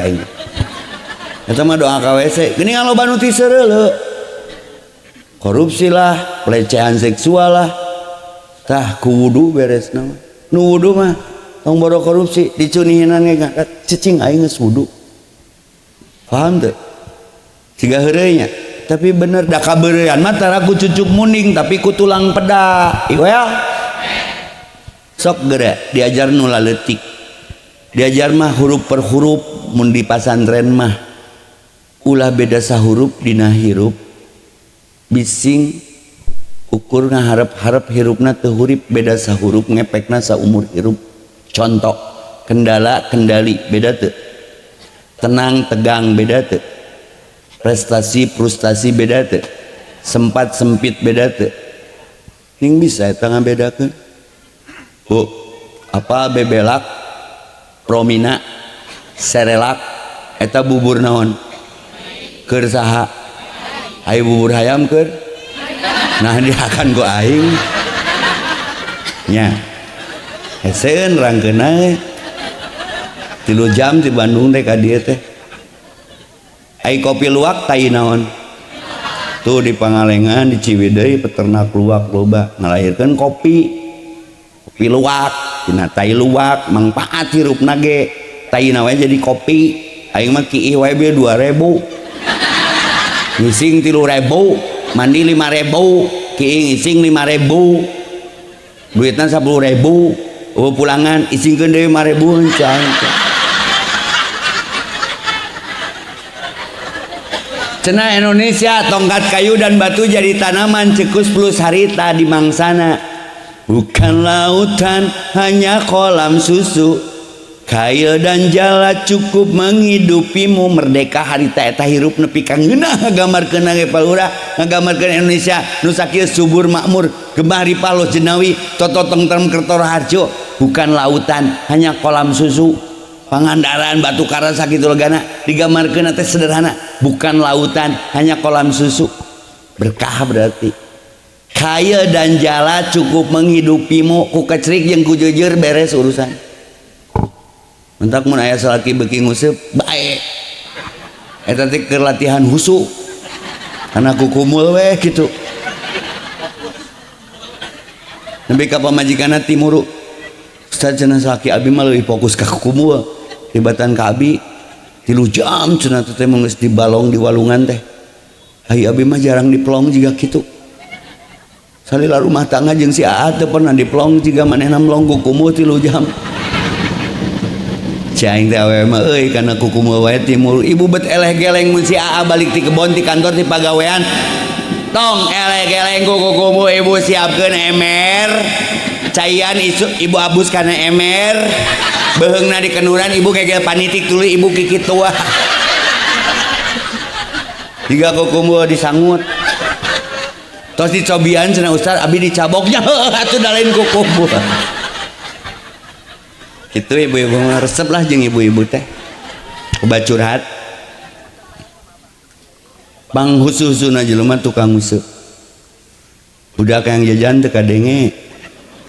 Eta mah doa ka WC geuning loba nu ti seureuleu. Korupsi lah, pelecehan seksual lah. Tah ku wudu beresna mah. Nu wudu mah tong bodo korupsi dicunihinan ge cicing aing geus wudu. Paham teu? Siga heureuy nya. Tapi bener da kabeurean mah tara ku cucuk muning tapi ku tulang peda. Ieu ya. Sok geura diajar nu laleutik. Diajar mah huruf per huruf mun di pasantren mah. Ulah beda sahurup dina hirup. Bising ukur ngaharep-harep hirupna teu hurip beda sahurup ngepekna saumur hirup. Contoh kendala kendali beda teu? Tenang tegang beda teu? Prestasi frustasi beda teu? Sempat sempit beda teu? Ning bisa eta ngabedakeun. Bu, apa bebelak, promina, serelak eta bubur naon? Keur saha? Aya bubur hayam keur? Nah diakan ku aing. Nya. Heseueun rangkeuna 3 jam di Bandung teh ka dieu teh. Ai kopi luwak tai naon? Tuh di Pangalengan di Ciwidey peternak luwak loba ngalairkeun kopi. Kopi luwak, tina tai luwak mangpaat hirupna ge. Taina we jadi kopi. Aing mah kiih wae be 2000. Ngising 3.000, mandi 5.000, kiing ising 5.000, duitna 10.000, pulangan isingkeun deui 5.000 can. Cenah Indonesia tongkat kayu dan batu jadi tanaman cekus plus harita di mangsana. Bukan lautan hanya kolam susu. Kail dan jala cukup menghidupimu. Merdeka harita eta hirup nepi ka ngeunah ngagambarkeun ge palura, ngagambarkeun Indonesia nu sakieu subur makmur, gemah ripaloh jenawi, toto tentrem kertor harjo. Bukan lautan hanya kolam susu. Pangandaran batu karang sakitu legana digambarkeun teh sederhana. Bukan lautan hanya kolam susu. Berkah berarti. Kail dan jala cukup menghidupimu, ku kecrik jeung ku jeujeur beres urusan. Mentak mun aya salaki beuki nguseup bae. Eta teh keur latihan husu. Kana kukumul we kitu. Nepi ka pamajikanna timuru. Ustaz cenah salaki abi mah leuwih fokus ka kukumul. Tibatan ka abi 3 jam cenah teh mah geus dibalong di walungan teh. Ai abi mah jarang diplong jiga kitu. Salila rumah tangga jeung si Aat teu pernah diplong jiga manehna mlong kukumul 3 jam. Cing teh awewe mah euy kana kukumul wae timur. Ibu bet eleh geleng mun si Aa balik ti kebon ti kantor ti pagawean. Tong eleh geleng ku kukumul ibu siapkeun emer. Caian ibu abus kana emer. Beheungna di kenuran ibu gegel panitik tuluy ibu kikit tua. Tiga kukumul disangut. Tos dicobian cenah Ustaz abi dicaboknya atuh dalain kukumul. Itu ibu-ibu mah resep lah jeung ibu-ibu teh obat curhat. Bang husu-husuna jelema tukang husu. Budak yang jajan teu kadenge.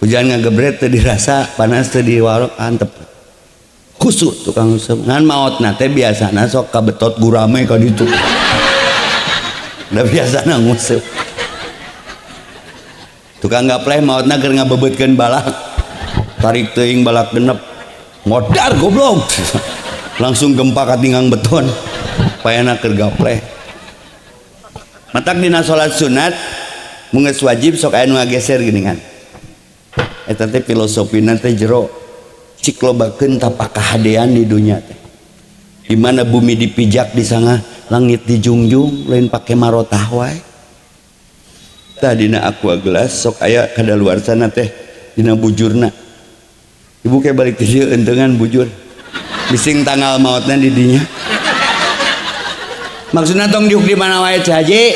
Hujan ngagebret teu dirasa, panas teu diwarok antep. Husu tukang husu. Ngan maotna teh biasana sok kabetot gurame ka ditu. Da biasana nguseup. Tukang gapleh maotna keur ngabebeutkeun balak. Tarik teuing balak genep. Modar goblok. Langsung gempa katinggang beton. Payana keur gapleh. Matak dina salat sunat mun geus wajib sok aya nu ngageser geuningan. Eta teh filosofina teh jero cik lobakeun tapak kahadean di dunya teh. Di mana bumi dipijak di sana, langit dijungjung, lain pake marotah wae. Tah dina aqua gelas sok aya kadaluarsana teh dina bujurna. Ibu kayak balik ke dia entengan bujur bising tanggal mautnya di dinya. Maksudnya tong diuk di mana wae Haji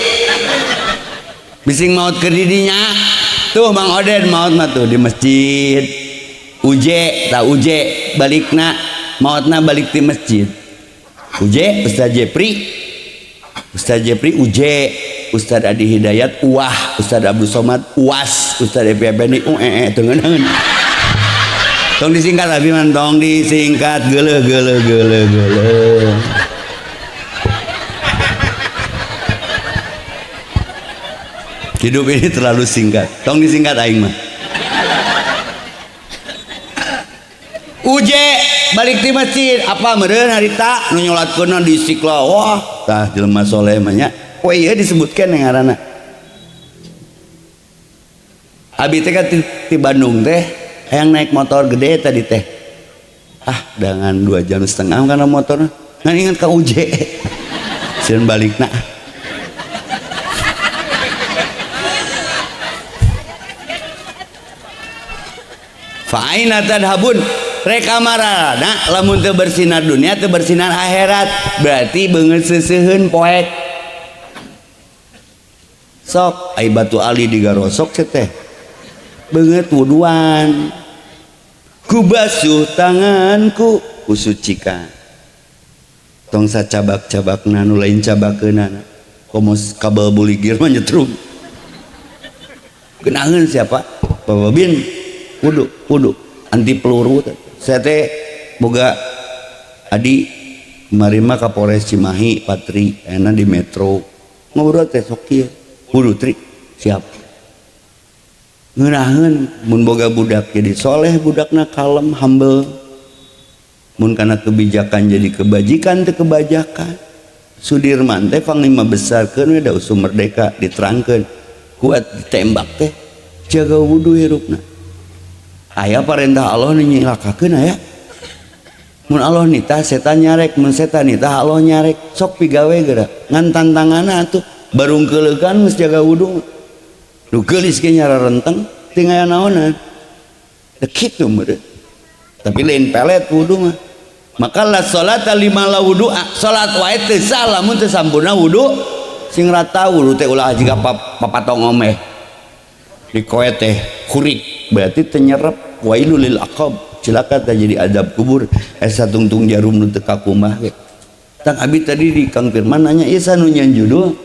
bising maut ke didinya tuh Mang Oden maut mah tuh di masjid uje tak uje balikna maotna balik di masjid. Uje Ustaz Jepri Uje, Ustaz Adi Hidayat Uwah, Ustaz Abdul Somad Uas, Ustaz Epi Effendi tengen. Tong disingkat tapi man, tong disingkat geuleuh. Hidup ini terlalu singkat. Tong disingkat aing mah. Uje balik di masjid apa meureun harita nu nyolatkeun di Istiqlal. Wah, tah jelema soleh mah nya. Oh iya disebutkan yang ngaranna. Abi teh ka ti Bandung teh hayang naik motor gede tadi teh. Dengan 2,5 jam karena motor. Ngan ingat ka Uje. Sieun balikna. Fa'aina tadhabun reka marana lamun teu bersinar dunia teu bersinar akhirat berarti beungeut seuseuheun poek sok ai batu ali digarosok teh beungeut wuduan ku basuh tanganku ku sucikan tong sacabak-cabakna nu lain cabakeunana komos kabel buligir mah nyetrum geunaheun siapa Babin wudu anti peluru. Saya teh boga adi kemarin mah Kapolres Cimahi Patri enak di Metro ngobrol teh sok kieu wudu tri siap ngeunaheun mun boga budak jadi soleh budakna kalem humble mun kana kebijakan jadi kebajikan teu kebajakan. Sudirman teh panglima besarkeun we da usum merdeka diterangkeun kuat ditembak teh jaga wudu hirupna. Aya perintah Allah nyilakakeun aya. Mun Allah nitah setan nyarek, mun setan nitah Allah nyarek. Sok pigawe geura. Ngan tantanganna atuh barungkeuleukan geus jaga wudu. Nu geulis ge nyara renteng ting aya naonan. Da kitu meureun. Tapi lain pelet wudu mah. Maka la salata lima la wudu. Salat wae teu sah lamun teu sampurna wudu. Sing rata wudu teh ulah jiga papatong omeh. Di koe teh kurik berarti tenyerap wailul lil aqab cilaka teh jadi adab kubur asa tungtung jarum nu teu kakumah we. Tang abi tadi di Kang Firman nanya ieu sanu nyan judul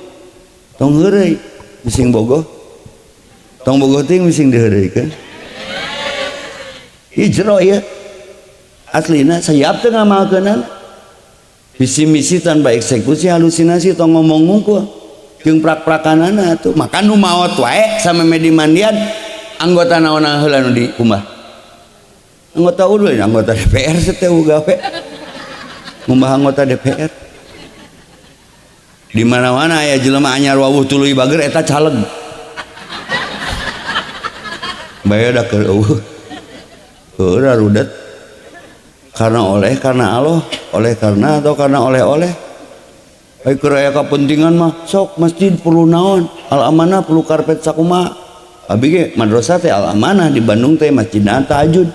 tong heureuy bising bogoh tong bogoh teh bising diheureuikeun ieu jero ieu aslina sayap teh ngamalkeunana visi-misi tanpa eksekusi halusinasi tong ngomong ngungkul jeung prak-prakanana atuh maka nu maot wae sameme di mandian anggota naonna heula nu di kumbah anggota UDU anggota DPR teh gawe ngumbah anggota DPR di mana-mana aya jelema anyar wawuh tuluy bager eta caleg bae da keur eueuh heura rudet karena Allah oleh karena atau karena oleh-oleh ai keur aya kepentingan mah sok masjid perlu naon al amanah perlu karpet sakumaha abi ge madrasah teh al amanah di Bandung teh masjidna tahajud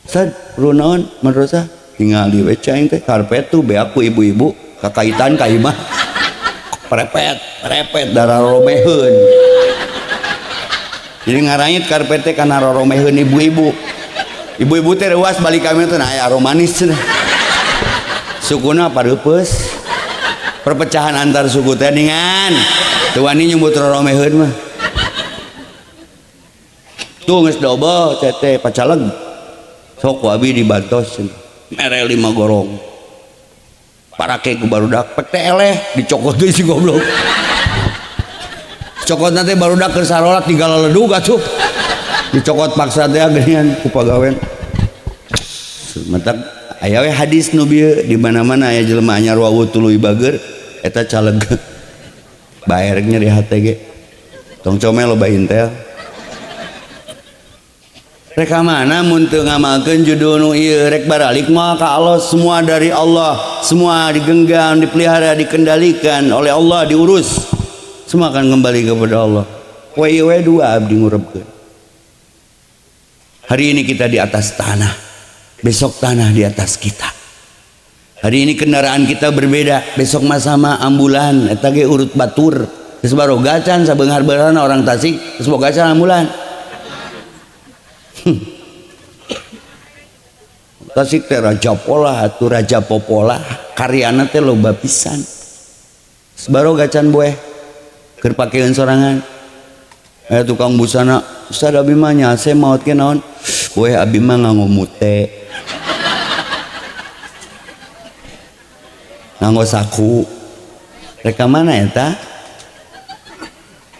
sad perlu naon madrasah tinggal di we aing teh karpet tuh be aku ibu-ibu kakaitan ka imah prepet darah romeheun jadi ngarangit karpet teh kana romeheun ibu-ibu teh reuas balik kami teh aya romanis sukuna pareupeus perpecahan antar suku teh ningan teu wani nyebut romeheun mah tuh geus double teh pacaleg sok abi dibantos mere 5 gorong parake ku barudak pek teh eleh dicokot deui si goblok cokotna teh barudak keur sarolat tinggal ledug atuh dicokot paksa teh geunian ku pagawean matak aya we hadis nu bieu di mana-mana aya jelema anyar wawuh tuluy bager eta caleg bae rek nyeri hate ge tong comel loba intel rek mana mun teu ngamalkeun judul nu ieu rek baralik mah ka Allah semua dari Allah semua digenggam dipelihara dikendalikan oleh Allah diurus semua akan kembali kepada Allah we dua abdi ngurepkeun hari ini kita di atas tanah besok tanah di atas kita. Hari ini kendaraan kita berbeda, besok mah sama ambulan eta ge urut batur. Geus barogacan sabeunghar-beunghar orang Tasik geus bogacan ambulan. Tasik teh Raja Pola atuh Raja Popola karyana teh loba pisan. Sebaro gacan boeh keur pakeun sorangan. Tukang busana, Ustaz abi mah nyase maot ke naon? Boeh abi mah nganggo mute. Nganggo saku. Rek mana eta?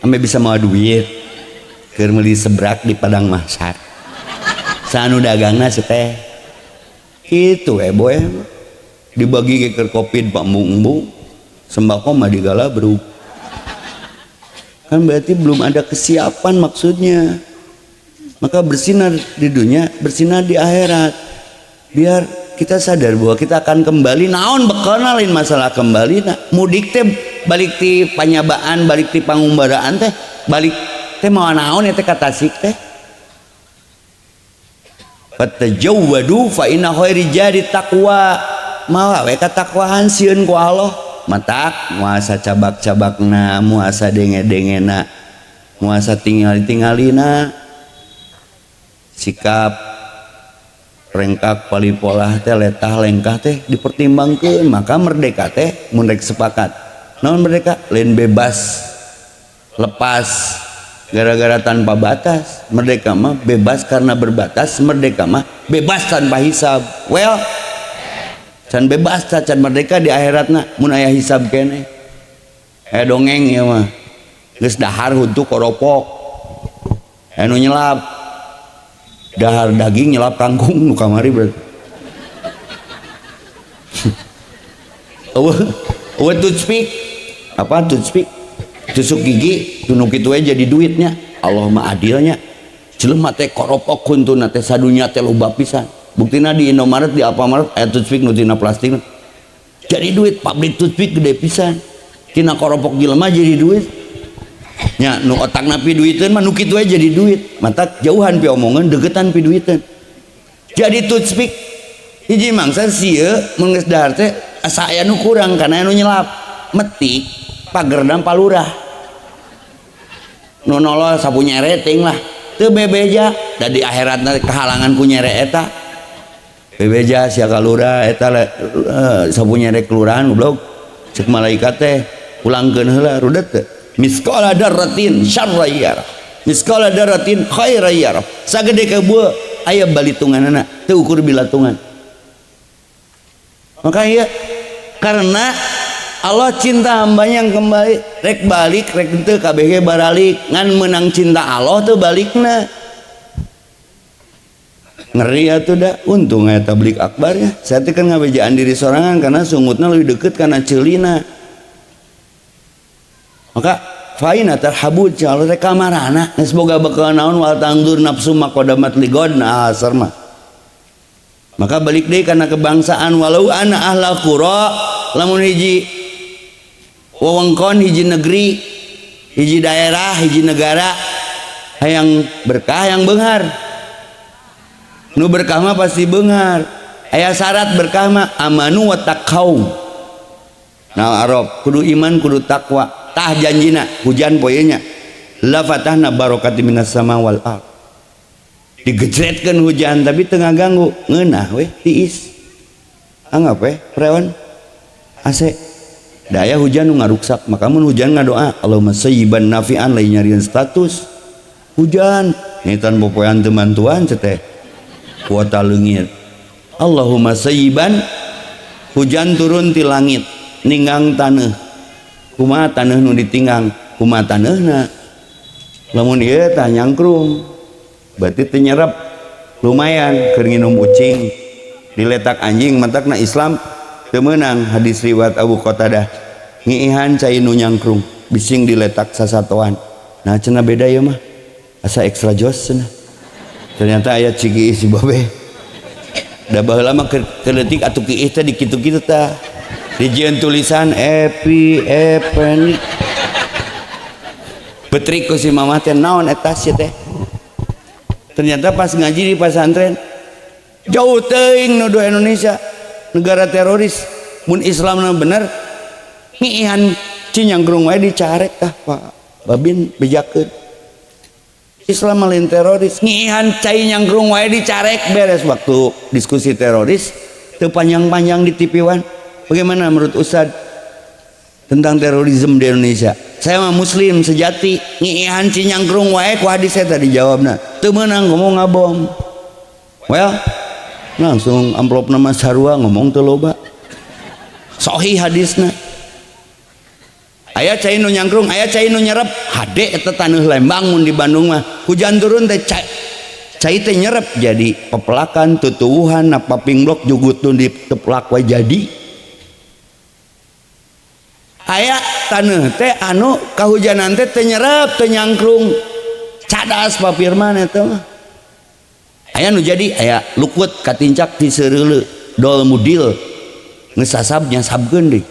Ame bisa mawa duit keur meuli sebrak di Padang Mahsyar. Sanu dagangna si teh. Itu boy dibagi ke kopi pak embung sembako mah digalabruk kan berarti belum ada kesiapan maksudnya. Maka bersinar di dunia, bersinar di akhirat biar kita sadar bahwa kita akan kembali. Naon bekenalin masalah kembali mudik teh balik ti panyabaan, balik ti pangumbaraan teh, balik teh mau naon teh kata sik teh fatajawwadu fa inna khairi jadi taqwa. Mawa we katakwaan sieun ku Allah matak muasa cabak-cabakna, muasa denge-dengena, muasa tingali-tingalina, sikap rengkak palipolah teh letah lengkah teh dipertimbangkeun. Maka merdeka teh mun rek sepakat naon merdeka lain bebas lepas gara-gara tanpa batas. Merdeka mah bebas karena berbatas, merdeka mah bebas tanpa hisab. Well can bebas can merdeka di akhiratna mun aya hisab kene. Dongeng ya mah geus dahar huntu koropok anu nyelap dahar daging nyelap kangkung nu kamari berarti. Eueuh toothpick apa toothpick tusuk gigi tunu kitu we jadi duitnya. Allah mah adilnya jelema teh koropok kuntuna teh sadunya teh loba pisan. Buktina di Indomaret di Alfamart aya toothpick nu tina plastik jadi duit. Pabrik toothpick gede pisan tina koropok jelema jadi duit nya. Nu otakna pi duiteun mah nu kitu we jadi duit. Mata jauhan pi omongan degetan pi duiteun jadi toothpick. Hiji mangsa sieun mun geus dahar teh asa aya nu kurang kana anu nyelap metik pagerdam palurah nu nolol sapu nyere ting lah teu bebeja. Da di akhiratna kehalangan ku nyere eta bebeja sia kalurah eta sapu nyere kelurahan goblok. Cek malaikat teh pulangkeun heula rudet teh misqala darratin syarrayyar misqala darratin khairayyar. Sagede kebeul aya balitunganna teu ukur bilatungan. Maka ieu karena Allah cinta hambanya yang kembali rek balik rek teu kabeh baralik ngan menang cinta Allah teu balikna. Ngeri atuh da untung aya tablik akbarnya. Saya teh kan ngabejaan diri sorangan karena sungutna lebih deket karena ceulina. Maka faina tarhabud Allah teh kamarana geus boga bekal naon wal tangdur nafsu maqadamat ligodna asar mah. Maka balik deui kana kebangsaan walau ana ahla qura lamun hiji wewengkon hiji negeri hiji daerah hiji negara hayang berkah hayang beunghar. Nu berkah mah pasti beunghar. Aya syarat berkah mah amanu wa taqau. Nah Arab kudu iman kudu takwa. Tah janjina hujan poe nya. La fatahna barakati minas sama wal ard. Digejretkeun hujan tapi teu ngaganggu. Ngeunah we tiis. Anggap we freon AC. Daya hujan nu ngaruksak. Maka mun hujan ngadoa Allahumma sayyiban nafi'an lain nyarian status. Hujan nitan popoean teu mantuan cenah. Kuota leungit Allahumma sayyiban hujan turun ti langit ninggang taneuh. Kumaha taneuh nu ditinggang kumaha taneuna lamun ieu tah nyangkrung berarti teu nyerep lumayan keur nginum ucing diletak anjing mantakna Islam teu meunang. Hadis riwayat Abu Qatadah ngiihan cai nu nyangkrung bising diletak sasatoan. Nah cenah beda ya mah asa extra jos cenah. Ternyata ayat cigi si babe da baheula mah keleutik atuh kieu teh di kitu-kitu tah dijieun tulisan epi epen betrik ku si mama teh naon eta sia teh. Ternyata pas ngaji di pesantren jauh teuing nuduh Indonesia negara teroris. Mun Islamna bener ngiihan cinyangkrung wae dicarek tah Pak Babin bejakeun Islam lain teroris. Ngihan cai nyangkrung wae dicarek beres waktu diskusi teroris teu panjang-panjang di TV One. Bagaimana menurut Ustad tentang terorisme di Indonesia? Saya mah muslim sejati, ngihan cinyangkrung wae ku hadis saya tadi jawabna teu meunang ngomong ngabom. Well, langsung amplop nama sarua ngomong teu loba. Sahih hadisna. Aya cai nu nyangkrung, aya cai nu nyerep. Hade eta taneuh Lembang mun di Bandung mah. Hujan turun teh cai teh nyerep jadi pepelakan, tutuwuhan, apa pinglok jugut nu diteplak wae jadi. Aya taneuh teh anu kahujanan teh teu nyerep, teu nyangkrung. Cadas papirman eta mah. Aya nu jadi aya lukut katincak ti seureuleu dol mudil geus sasab nyasabkeun deui.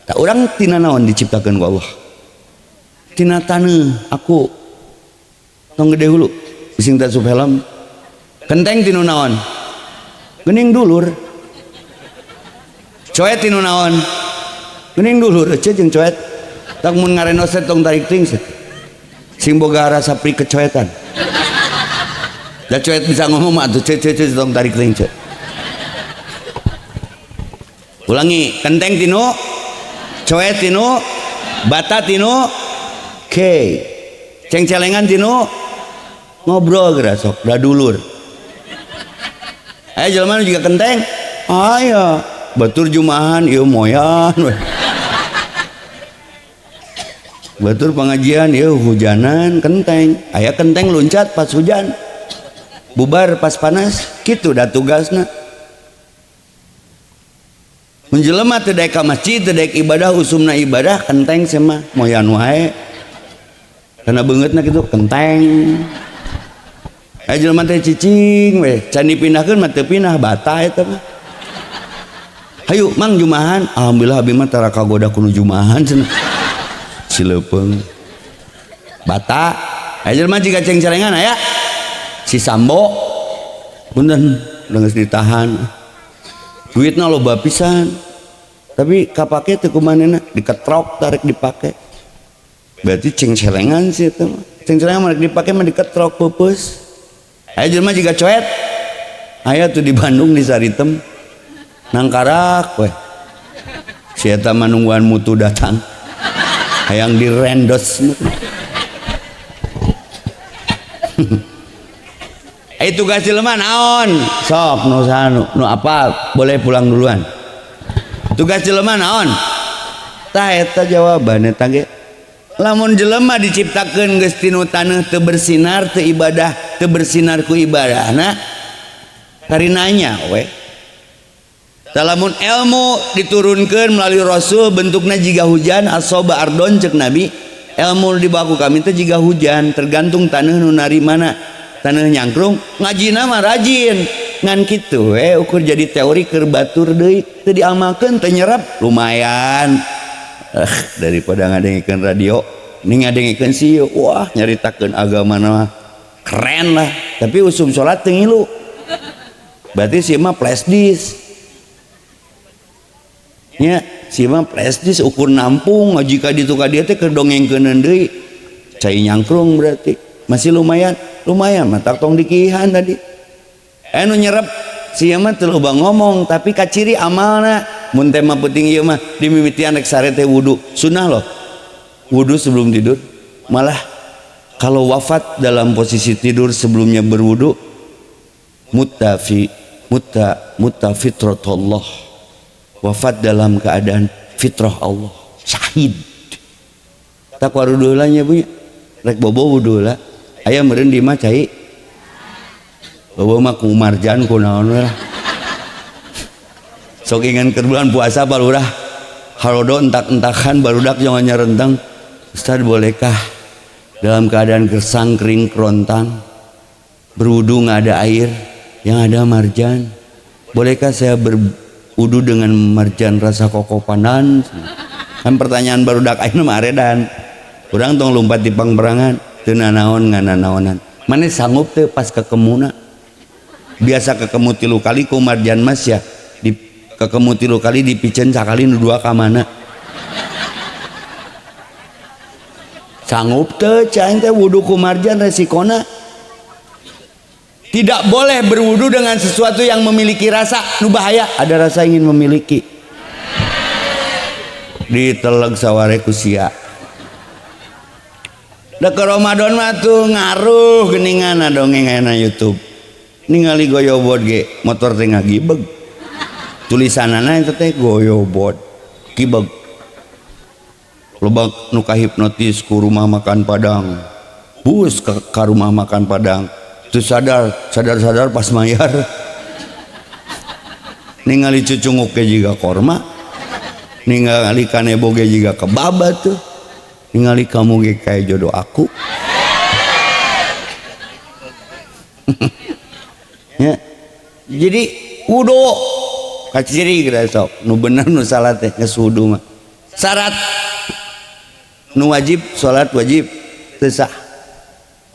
Tak orang tina naon diciptakan ku Allah. Tina taneuh aku tong gede hulu bising tasup helm. Kenteng tinu naon? Geuning dulur. Coet tinu naon? Geuning dulur ece jeung coet. Tak mun ngarenos tong tarik ting sing boga rasa pri kecoetan. Da coet bisa ngomong mah atuh ce tong tarik ting ce. Ulangi, kenteng tinu, coet tinu, bata tinu, cengcelengan tinu, ngobrol geura sok da dulur. Aya jelema nu juga kenteng. Aya, batur jumahan ieu moyan we. Batur pengajian ieu hujanan kenteng. Aya kenteng luncat pas hujan. Bubar pas panas, kitu da tugasna. Menjelema teu daek ka masjid, teu daek ibadah, usumna ibadah kenteng sama moyan wae. Karena beungeutna kitu kenteng. Aya jelema teh cicing we, can dipindahkeun mah teu pindah bata eta mah. Hayu mang jumahan, alhamdulillah abi mah tara kagoda ku nu jumahan cenah. Cileupeung. Bata, aya jelema jiga cengcelengan aya. Si Sambo punten geus ditahan. Duitna loba pisan tapi kapake teu kumanehna diketrok tarik dipake berarti cengcelengan sih itu cengcelengan mah dipake mah diketrok peupeus. Aya jelema jiga coet aya tuh di Bandung di Saritem nangkarak weh si eta mah nungguan mutu datang hayang direndos. Tugas jelema naon? Sok nu apa boleh pulang duluan. Tugas jelema naon? Tah eta jawaban eta ge. Lamun jelema diciptakeun geus tinu taneuh teu bersinar teu ibadah, teu bersinar ku ibadahna karinanya we. Lamun ilmu diturunkeun melalui Rasul bentukna jiga hujan asoba ardon cek Nabi. Ilmu dibawa ku kami teh jiga hujan tergantung taneuh nu narimana. Taneuh nyangkrung ngajina mah rajin ngan kitu we ukur jadi teori keur batur deui teu diamalkeun teu nyerep lumayan. Daripada ngadengikeun radio ning ngadengikeun sieu wah nyaritakeun agama mah keren lah tapi usum salat teu ngilu berarti si mah flash disk nya si mah flash disk ukur nampung jika ditu ka dieu teh keur dongengkeuneun deui cai nyangkrung berarti masih lumayan matak tong dikihan tadi. Nu nyerep si mah teu loba ngomong tapi kaciri amalna mun teh mah penting ieu mah dimimitian rek sare teh wudu sunah loh wudu sebelum tidur malah kalau wafat dalam posisi tidur sebelumnya berwudu mutta fitratullah wafat dalam keadaan fitrah Allah syahid tak warudu lah nya punya rek bobo wudu lah aya meureun di mah cai bawa mah ku marjan ku naon lah sok ingan keur bulan puasa balurah harodo entak-entakan barudak jangan nyarentang Ustaz bolehkah dalam keadaan gersang kering kerontang berwudu nggak ada air yang ada marjan bolehkah saya berwudu dengan marjan rasa kokopanan kan pertanyaan barudak ayeuna mah aredan urang tong lompat di pangperangan teu nanaon ngananaonan maneh sanggup teu pas kekemuna biasa kekemu 3 kali ku marjan mas ya di kekemu 3 kali dipikeun sakali nu 2 ka mana sanggup teu caing teh wudu ku marjan resikona tidak boleh berwudu dengan sesuatu yang memiliki rasa nu bahaya. Ada rasa ingin memiliki diteleg saware ku sia da ke Ramadan mah tuh ngaruh geningan dongeng aya na YouTube ningali goyobot ge motor teh ngagibeg tulisanana eta teh goyobot kibeg loba nu kahipnotis ku rumah makan Padang bus ke rumah makan Padang terus sadar pas mayar ningali cucunguk ge jiga korma ningali kanebo ge jiga kebaba tuh ningali kamu ge kayak jodoh aku ya jadi wudu kaciri kira sok nu bener nu salah teh geus wudu mah syarat nu wajib salat wajib teu sah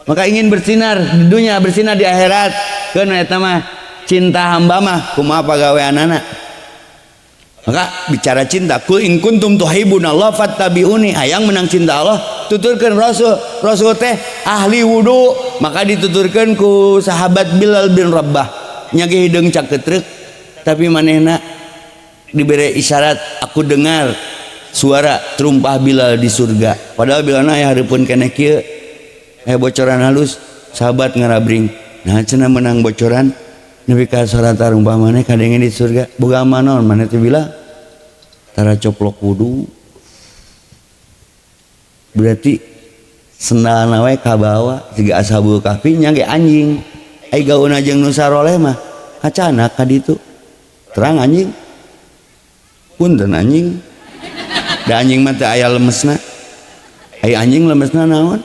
maka ingin bersinar di dunia bersinar di akhirat keun eta mah cinta hamba mah kumaha pagaweanana maka bicara cinta kul in kuntum tuhibbunallah fattabi'uni hayang menang cinta Allah tuturkeun rasul teh ahli wudu maka dituturkeun ku sahabat Bilal bin Rabah nya ge hideung caketrek tapi manehna diberi isyarat aku dengar suara terumpah Bilal di surga padahal Bilalna aya hareupeun keneh kieu bocoran halus sahabat ngarabring nah cenah menang bocoran nepi ka salat tarumpah maneh kadenge di surga boga manaon maneh teh bilang tara coplok wudu berarti sendalna we kabawa siga ashabul kahfi nya ge anjing ai gauna jeung nu saroleh mah kacana ka ditu terang anjing punten anjing da anjing mah teh aya lemesna ai anjing lemesna naon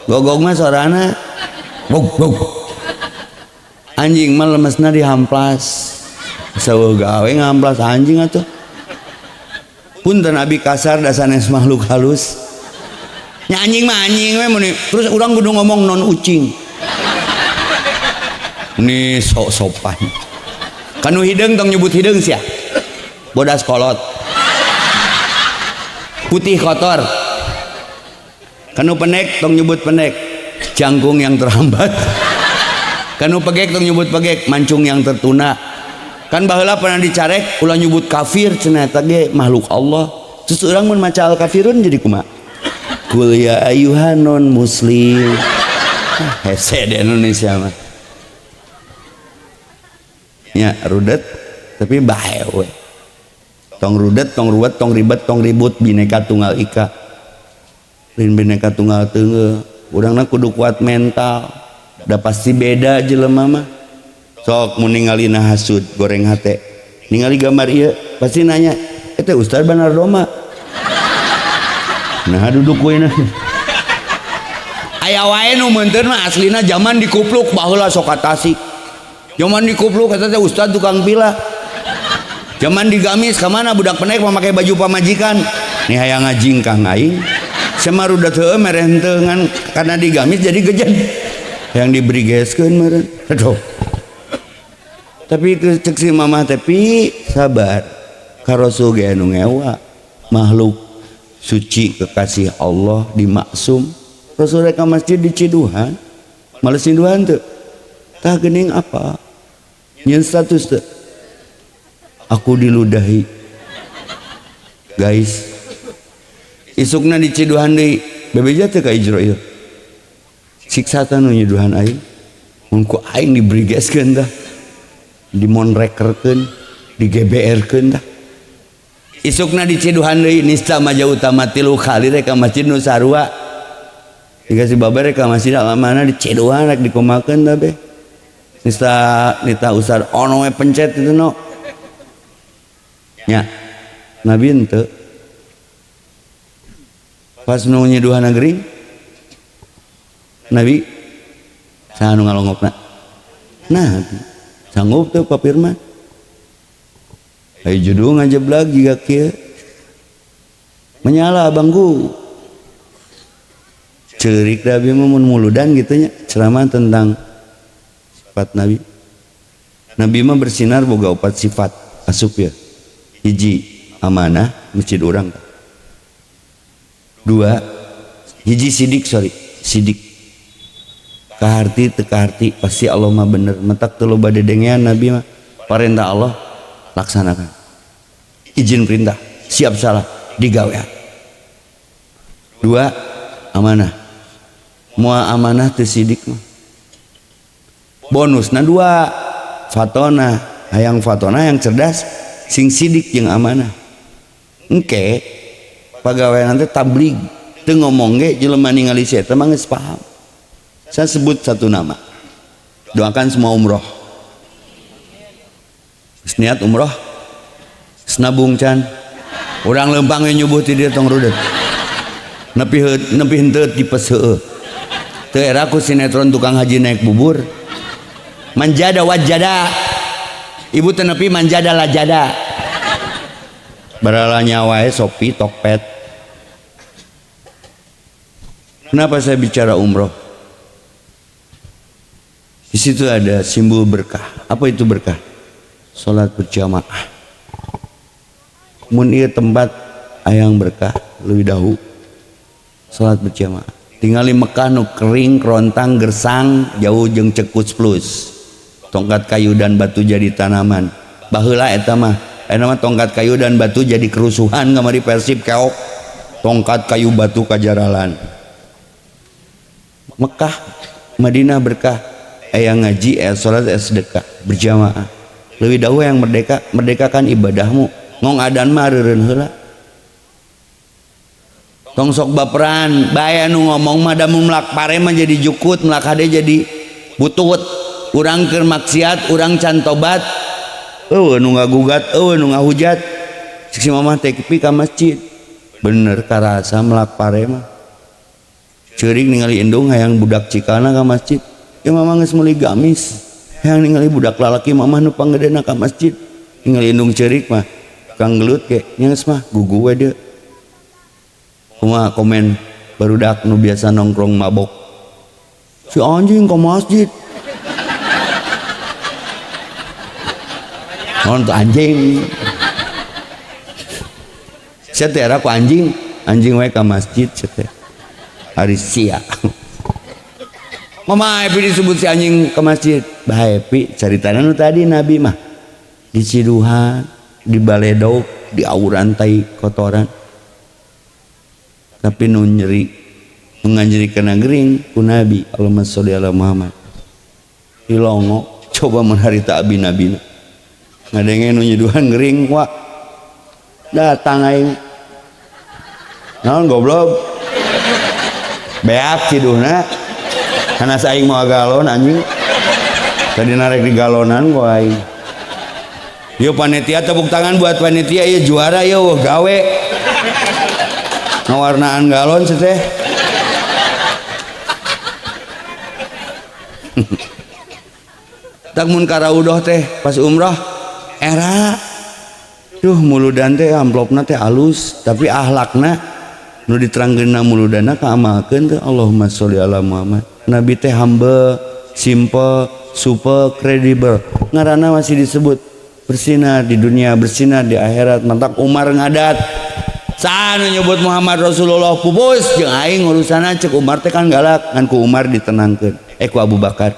gogog mah sorana gog anjing mah lemesna dihamplas saeueuh gawe ngamplas anjing atuh punten abi kasar da sanes makhluk halus nya anjing mah anjing we mun terus urang kudu ngomong non ucing ini sok sopan kanu hideung tong nyebut hideung sia bodas kolot putih kotor kanu pendek tong nyebut pendek jangkung yang terhambat kanu pegek tong nyebut pegek mancung yang tertuna kan baheula pernah dicarek ulah nyebut kafir cenah eta ge makhluk Allah terus urang mun maca al kafirun jadi kumaha kul ya ayyuhan non muslim hese di Indonesia mah nya rudet tapi bae we tong rudet tong ruwet tong ribet tong ribut bineka tunggal ika lain bineka tunggal teu urangna kudu kuat mental da pasti beda jelema mah sok mun ningalina hasud goreng hate ningali gambar ieu pasti nanya eta Ustaz Banardo mah nah duduk we na aya wae nu meunteun mah aslina zaman dikupluk baheula sok tasik zaman dikupluk eta teh Ustaz tukang pila zaman digamis ka mana budak pendek memakai baju pamajikan nih hayang ngajingkang aing samarudat heueuh mereh henteu ngan karena digamis jadi gejen yang diberi geskeun meureun aduh tapi cek si mamah tapi sabar ka Rasul ge anu ngewa makhluk suci kekasih Allah dimaksum Rasul rek ka masjid di Ciduhan males Ciduhan teu tah geuning apa nyeun status teu aku diludahi guys isukna di Ciduhan deui bebeja teu ka ijro ieu siksa nu nyuduhan aing mun ku aing diberi geskeun tah dimonrekerkeun digeberkeun tah isukna di Ciduhan deui nista maja utama 3 kali rek ka masjid nu sarua dikasih babar rek ka masjid alamana di Ciduhan rek dikomakeun tah be nista usar ono we pencet itu no nya nabi henteu pas nu nyiduhan negeri nabi saha nu ngalongokna nabi sanggup tuh Pak Firman ayo judul ngajeblag jiga kieu menyala abangku ceurik da abdi mun muludan gitu nya ceramah tentang sifat nabi mah bersinar boga 4 sifat asup ya hiji amanah masjid urang 2 hiji sidik sidik kaharti tekaharti pasti Allah mah bener mentak teu loba dedengean nabi mah perintah Allah laksanakan izin perintah siap salah digawean. Dua amanah mua amanah teu sidik mah bonusna dua fatona hayang fatona yang cerdas sing sidik jeung amanah engke pagawean teh tablig teu ngomong ge jelema ningali sia teh mah geus paham. Saya sebut satu nama, doakan semua umroh niat umroh senabung can urang lempang nyubuh ti dieu tong rudet nepi henteu tipes heueuh teu era ku sinetron tukang haji naik bubur manjada wajada ibu teu nepi manjada lajada barala nyawa sopi tokpet. Kenapa saya bicara umroh? Di situ ada simbol berkah. Apa itu berkah? Salat berjamaah. Mun ieu tempat ayang berkah leuwih dahulu. Salat berjamaah. Tinggal di Mekah nu kering, kerontang, gersang, jauh jeung cekus plus. Tongkat kayu dan batu jadi tanaman. Baheula eta mah tongkat kayu dan batu jadi kerusuhan kamari Persib keok. Tongkat kayu batu kajaralan. Mekah, Madinah berkah. Yang ngaji, sholat, sedekah berjamaah. Lebih dahulu yang merdekakan ibadahmu. Ngong adan mah reureun heula. Tong sok baperan, bae anu ngomong mah da mun melak pare mah jadi jukut, melak hade jadi butut. Urang keur maksiat, urang can tobat. Eueuh nu ngagugat, eueuh nu ngahujat. Si mamah teh pi ka masjid. Bener karasa melak pare mah. Ceurik ningali indung hayang budak cikana ka masjid. Ya mama geus meuli gamis hayang ningali budak lalaki mama nu panggedena ka masjid ningali indung ceurik mah kang gelut ge nyaes mah gugu we deui kumaha komen barudak nu biasa nongkrong mabok si anjing ka masjid non anjing sia teh era ku anjing we ka masjid sia teh hari sia mama happy disebut si anjing ke masjid bah happy caritana nu tadi nabi mah di Ciduhan di Baledog di auran tai kotoran tapi nu nyeri menganjurikeun gering ku nabi Allahumma sholli ala Muhammad di Longo coba menharita abi nabina ngadenge nu nyeduhan gering wa datang aing naon goblok beak Ciduhna karena saing mau galon anjing tadi narik di galonan gua aing yo panitia tepuk tangan buat panitia ya juara yo gawe ngawarnaan galon teh tak mun karaudoh teh pas umroh era duh muludan teh amplopna teh alus tapi ahlakna nu diterangkeunna muludana kaamalkeun teh Allahumma sholli ala Muhammad. Nabi teh humble, simple, super kredibel. Ngaranna masih disebut bersinar di dunia, bersinar di akhirat. Mantak Umar ngadat. Sanu nyebut Muhammad Rasulullah pupus jeung aing urusana cek Umar teh kan galak, ngan ku Umar ditenangkeun. Ku Abu Bakar.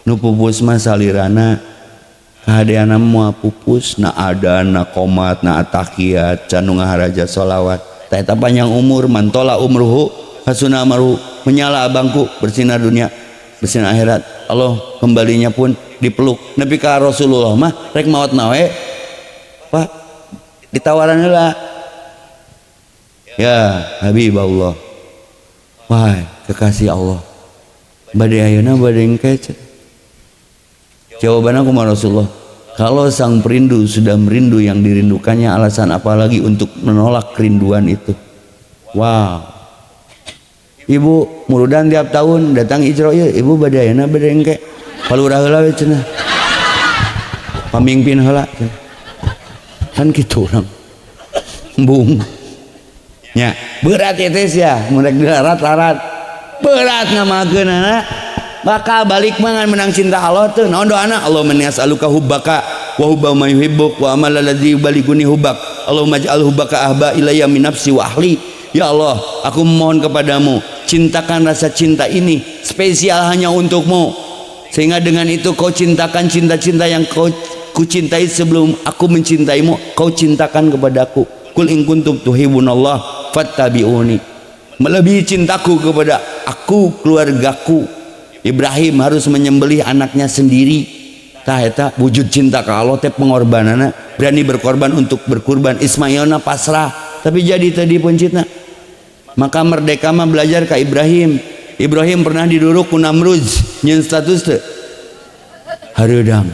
Nu pupus mah salirana kahadeana moal pupus na adan, na qomat, na atahiyat, can nu ngaharaja sholawat. Ta eta panjang umur mantola umruhu hasuna amaru menyala abangku bersinar dunia bersinar akhirat Allah kembalinya pun dipeluk nepi ka Rasulullah mah rek maot nawe Pak ditawaran heula ya Habibullah wahai kekasih Allah bade ayeuna bade engke jawaban aku mah Rasulullah kalau sang perindu sudah merindu yang dirindukannya alasan apa lagi untuk menolak kerinduan itu wow. Ibu muludan tiap tahun datang ijro ya ibu badayana badengke palurah heula we cenah pamimpin heula kan kitu urang embung nya berat eta sia mun rek dilarat-larat berat ngamakeunana bakal balik mangan menang cinta Allah teu naon doana Allahumma inni as'aluka hubbaka wa hubba ma yuhibbuk wa amal ladzi yubaliguni hubbak Allahumma ij'al hubbaka ahba ilayya min nafsi wa ahli Ya Allah, aku memohon kepadamu, cintakan rasa cinta ini spesial hanya untukmu, sehingga dengan itu kau cintakan cinta-cinta yang ku cintai sebelum aku mencintaimu, kau cintakan kepadaku. Qul in kuntum tuhibbunallah fattabi'uni. Melebihi cintaku kepada aku, keluargaku. Ibrahim harus menyembelih anaknya sendiri. Tah eta wujud cinta ka Allah teh pengorbanana, berani berkorban untuk berkurban. Ismailna pasrah, tapi jadi tadi pencitna. Maka merdeka mah belajar ka Ibrahim. Ibrahim pernah diduruk ku Namrud nyeun status teu hareudang.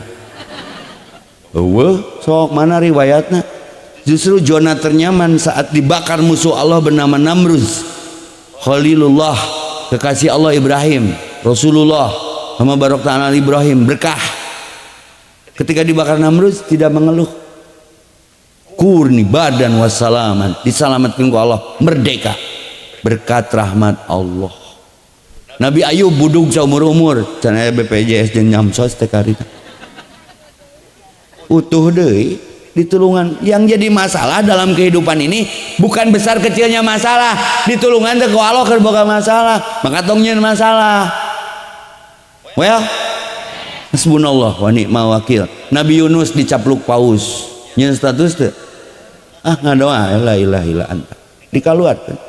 Eueuh, sok mana riwayatna? Justru zona ternyaman saat dibakar musuh Allah bernama Namrud. Khalilullah, kekasih Allah Ibrahim, Rasulullah sama barok ta'ala Ibrahim, berkah. Ketika dibakar Namrud tidak mengeluh. Kurni badan wassalaman, diselamatkan ku Allah, merdeka berkat rahmat Allah. Nabi Ayub budug saumur-umur, can aya BPJS jeung nyamsos teh karita. Utuh deui ditulungan. Yang jadi masalah dalam kehidupan ini bukan besar kecilnya masalah, ditulungan teh ku Allah keur boga masalah, maka tong nyeun masalah. Well, hasbunallah wa ni'mal wakil. Nabi Yunus dicapluk paus, nyeun status teu? Ah ngadoa la ilaha illa anta. Dikaluarkeun.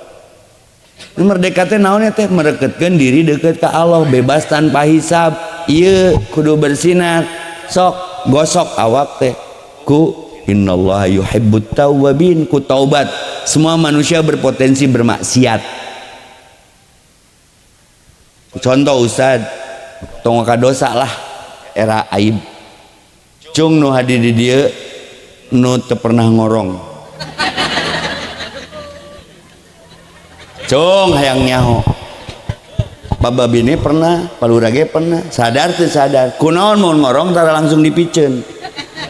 Merdeka teh naon teh? Mereketkeun diri deukeut ka Allah, bebas tanpa hisab. Ieu kudu bersinar. Sok gosok awak teh ku innallaha yuhibbut tawwabin, ku taubat. Semua manusia berpotensi bermaksiat. Contoh Ustad, tong kadosa lah era aib. Cung nu hadi di dieu nu teu pernah ngorong. Cung hayang nyaho. Bababine pernah, palurage pernah, sadar teu sadar. Kunaon mun ngorong tara langsung dipiceun.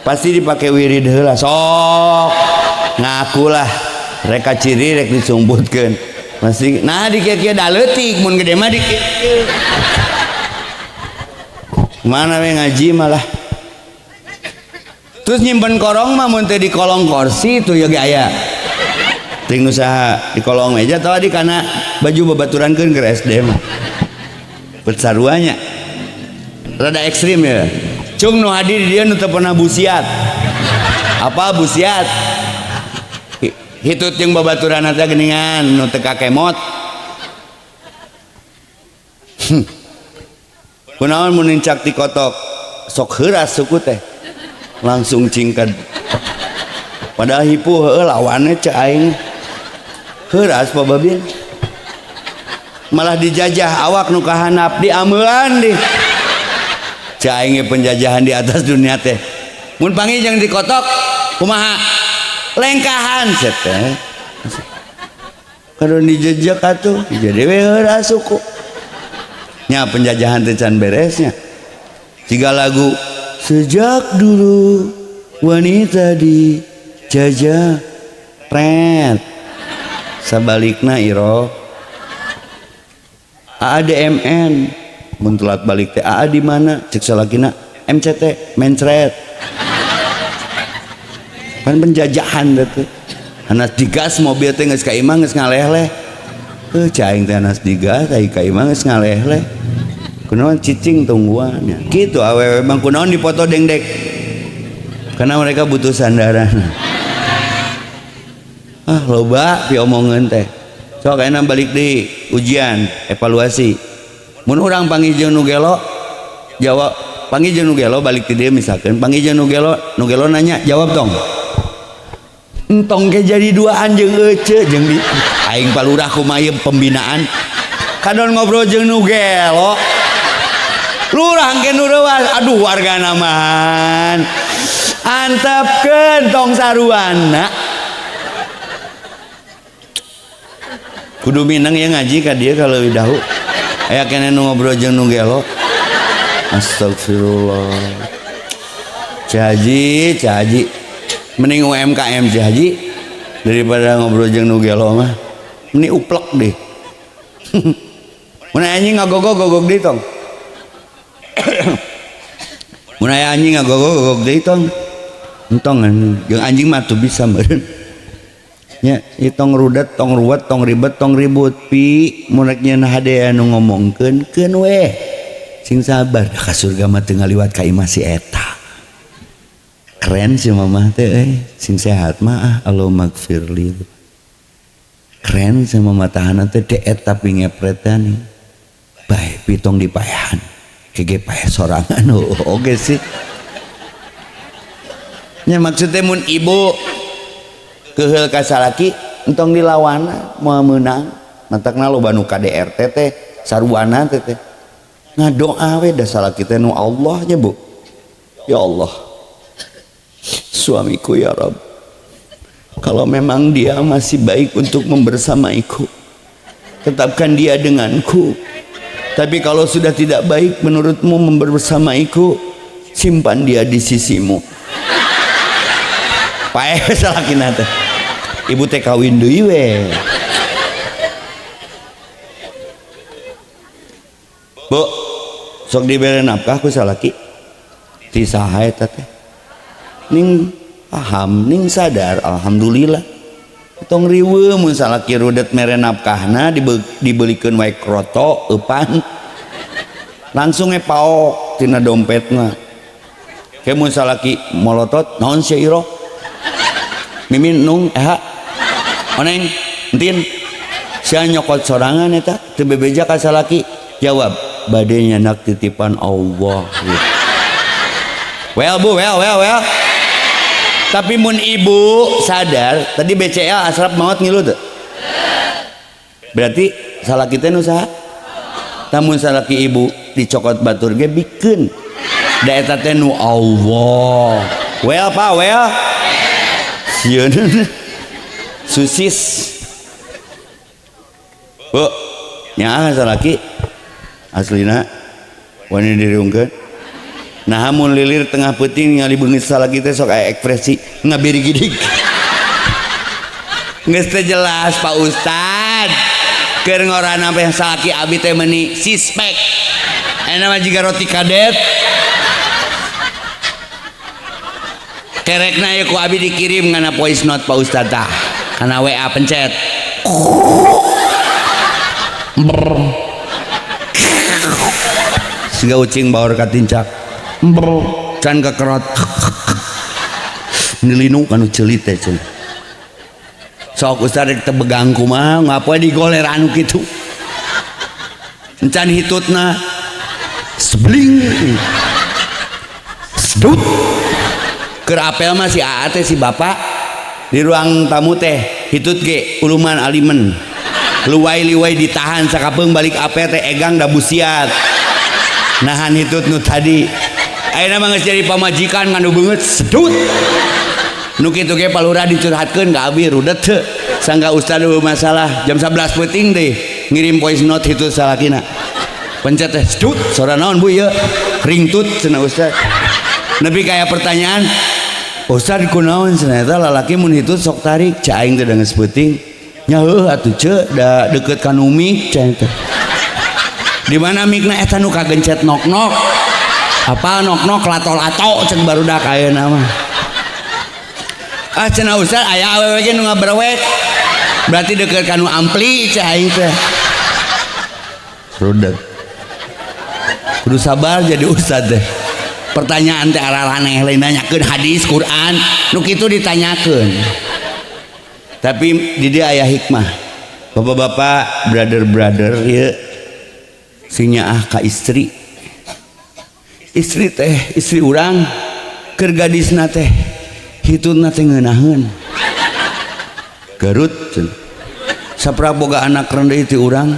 Pasti dipake wirid heula. Sok ngakulah reka ciri rek disumbutkeun. Pasti nah dikieu-kieu da leutik mun gede mah dikieu. Mana we ngaji malah. Terus nyimpen korong mah mun teu di kolong kursi tuh ya ge aya. Ting usaha di kolong meja tahu di kana baju babaturankeun ke SD mah. Bersaruanya rada ekstrim ya. Cung nu hadir dia nu teu pernah busiat. Apa busiat? Hitut jeung babaturan teh geuningan nu teu kakemot. Kunaon mun cak ti kotok sok heuras suku teh. Langsung cingked. Padahal hipu heueuh lawannya cek aing. Heuras bababin malah dijajah awak nu kahanap diameulan di caing penjajahan di atas dunia teh mun pangijeng dikotok kumaha lengkahan set teh kadon dijajah atuh jadi we heuras suku nya penjajahan teh can beresnya tiga lagu sejak dulu wanita dijajah pret sabalikna iro AADMN mun telat balik teh AA di mana cek salakina MCT mencret kan penjajahan teh anas digas mobil teh geus ka imah geus ngaleh-leh caing teh anas digas ai ka imah geus ngaleh-leh kunaon cicing tungguannya kitu awewe bang kunaon dipoto dengdek karena mereka butuh sandaran. Ah loba piomongan teh sok enak balik di ujian evaluasi mun urang panggijeng nu gelo jawab panggijeng nu gelo balik ti dieu misalkan panggijeng nu gelo nanya jawab tong entong ke jadi duaan jeung ece jeung di aing palurah kumaha pembinaan kadon ngobrol jeung nu gelo lurah engke nu reuas aduh wargana man antepkeun tong saruana kudu minang ya ngaji ka dia kalau dahu aya keneh nu ngobrol jeung nu gelo astagfirullah Haji mending UMKM Haji daripada ngobrol jeung nu gelo mah ini uplek deh mun anjing ngagogog deui tong mun aya anjing ngagogog deui tong entong jeung anjing mah tuh bisa meureun nya tong rudet tong ruwet tong ribet tong ribut pi munek nyeun hade anu ngomongkeun keun we sing sabar ka surga mah teu ngaliwat ka imah si eta. Keren si mamah teh sing sehat mah Allahumma gfirli. Keren si mamah tahanan teh deet tapi ngepretan bae pitong dipaehan kege paeh sorangan oge sih nya maksudnya mun ibu keheul ka salaki entong dilawana moal meunang mantakna loba nu KDRT teh saruana teh ngadoa we da salaki teh nu Allah nya Bu. Ya Allah suamiku ya Rabb, kalau memang dia masih baik untuk membersamaiku tetapkan dia denganku, tapi kalau sudah tidak baik menurutmu membersamaiku simpan dia di sisimu. Paeh salakina teh ibu teh kawin deui we. Bu sok dibere nafkah ku salaki ti saha eta teh ning paham ning sadar alhamdulillah tong riweuh mun salaki rudet mere nafkahna dibelikeun wae kroto eupan langsung paok tina dompetna ke mun salaki molotot naon syairo mimin nung oneng entin sia nyokot sorangan eta teu bebeja ka salaki jawab bade nyanak titipan Allah gitu. Well Bu well tapi mun ibu sadar tadi BCL asrap maut ngilu tuh berarti salaki teh nu saha tamun salaki ibu dicokot batur ge bikeun da eta teh nu Allah well pa well sieun susis Bu nya salaki aslina wani diriungkeun. Nah hamun lilir tengah peuting ningali beungeut salaki teh sok aya ekspresi ngabiri gidik. Geus teh jelas Pak Ustad. Keur ngorana teh salaki abi teh meuni sispek. Aya mah jiga roti kadet. Kerekna ye ku abi dikirim ngana voice note Pak Ustad tah. Kana WA pencet. Siga ucing baur katincak. Can kekerot nilinu kanu celit teh cen sok Ustad rek teu begang kumaha ngapoe digoler anu kitu encan hitutna sebling sedut keur apel mah si Aa teh si bapak di ruang tamu teh hitut ge uluman alimen luwai-liwai ditahan sakapeung balik apel teh egang da busiat nahan hitut nu tadi ayeuna mah geus jadi pamajikan nganu beungeut sedut nu kitu ge palura dicurhatkeun ka abi rudet teu sangga Ustad masalah jam 11 peuting deui ngirim voice note itu salakina pencet teh sedut sora naon Bu ieu ringtut cenah Ustad nepi kaya pertanyaan Ustad kunaon cenah eta lalaki mun hitut sok tarik ca aing teh da geus peuting nya heuh atuh ce da deukeut ka nu mik cenah teh di mana mikna eta nu kagencet nok-nok apa nok-nok lato-lato cen barudak ayeuna mah cenah Ustad aya awewe ge nu ngaberwek berarti deukeut ka nu ampli cah aing teh rudet kudu sabar jadi Ustad teh pertanyaan teh araraneh lain nanyakeun hadis Quran nu kitu ditanyakeun tapi di dia aya hikmah bapak-bapak brother ieu sing nyaah ka istri istri urang keur gadisna teh hitutna teh ngeunaheun Garut sapraboga anak rendah ti urang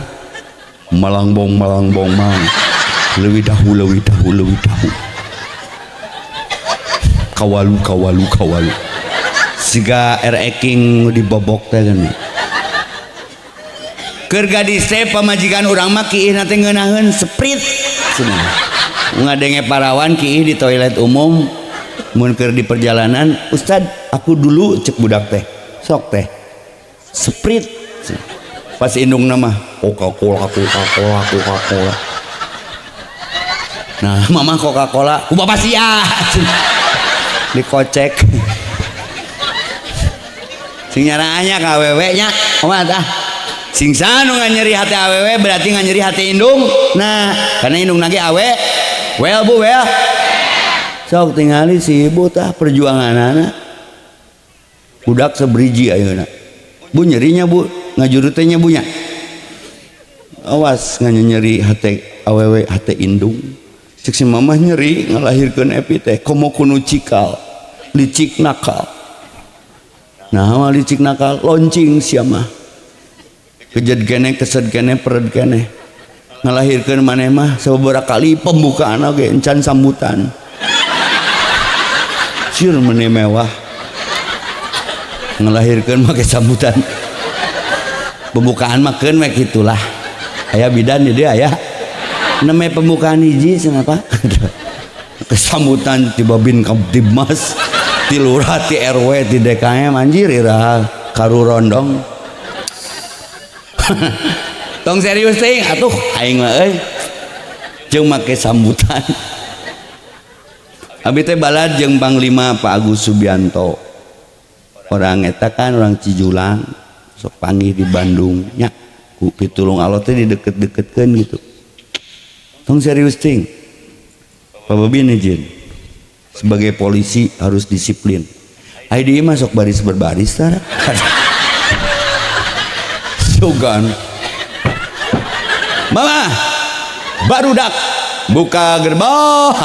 malangbong mang leuwih dahu kawalu siga eking dibobok teh kan keur gadis teh pamajikan urang mah kieuhna teh ngeunaheun sprite ngadenge parawan kieuh di toilet umum mun keur di perjalanan Ustad aku dulu cek budak teh sok teh sprite pas indungna mah Coca-Cola nah mama Coca-Cola ku bapak sia dikocek sing nyaraannya ke awewe nya kumaha tah sing sanu nyeri hati awewe berarti nyeri hati indung nah karena indung lagi awe well bu well sok tingali si ibu tah perjuangan anak budak sebriji ayeuna bu nyerinya bu ngajurutenya bunya awas nyeri hati awewe hati indung cek si mamah nyeri ngalahirkeun epi teh komo kunu cikal licik nakal nah licik nakal loncing siapa kejad kene kesed kene pered kene ngalahirkeun maneh mah sababaraha kali pembukaan oge encan sambutan sieun meneh mewah ngelahirkeun make sambutan pembukaan mah keun we kitulah aya bidan di dieu aya namanya pembukaan hiji kenapa kesambutan ti Babin Kamtibmas ti lurah ti RW ti DKM anjir iraha karu rondong tong serius teh atuh aing mah euy jeung make sambutan abi teh balad jeung Panglima Pak Agus Subianto orang eta kan orang Cijulang sok panggih di Bandung nya ku pitulung Allah teh dideket-deketkeun gitu tong serius ting Pak Babin izin sebagai polisi harus disiplin ID masuk baris berbaris tara sugan mama barudak buka gerbong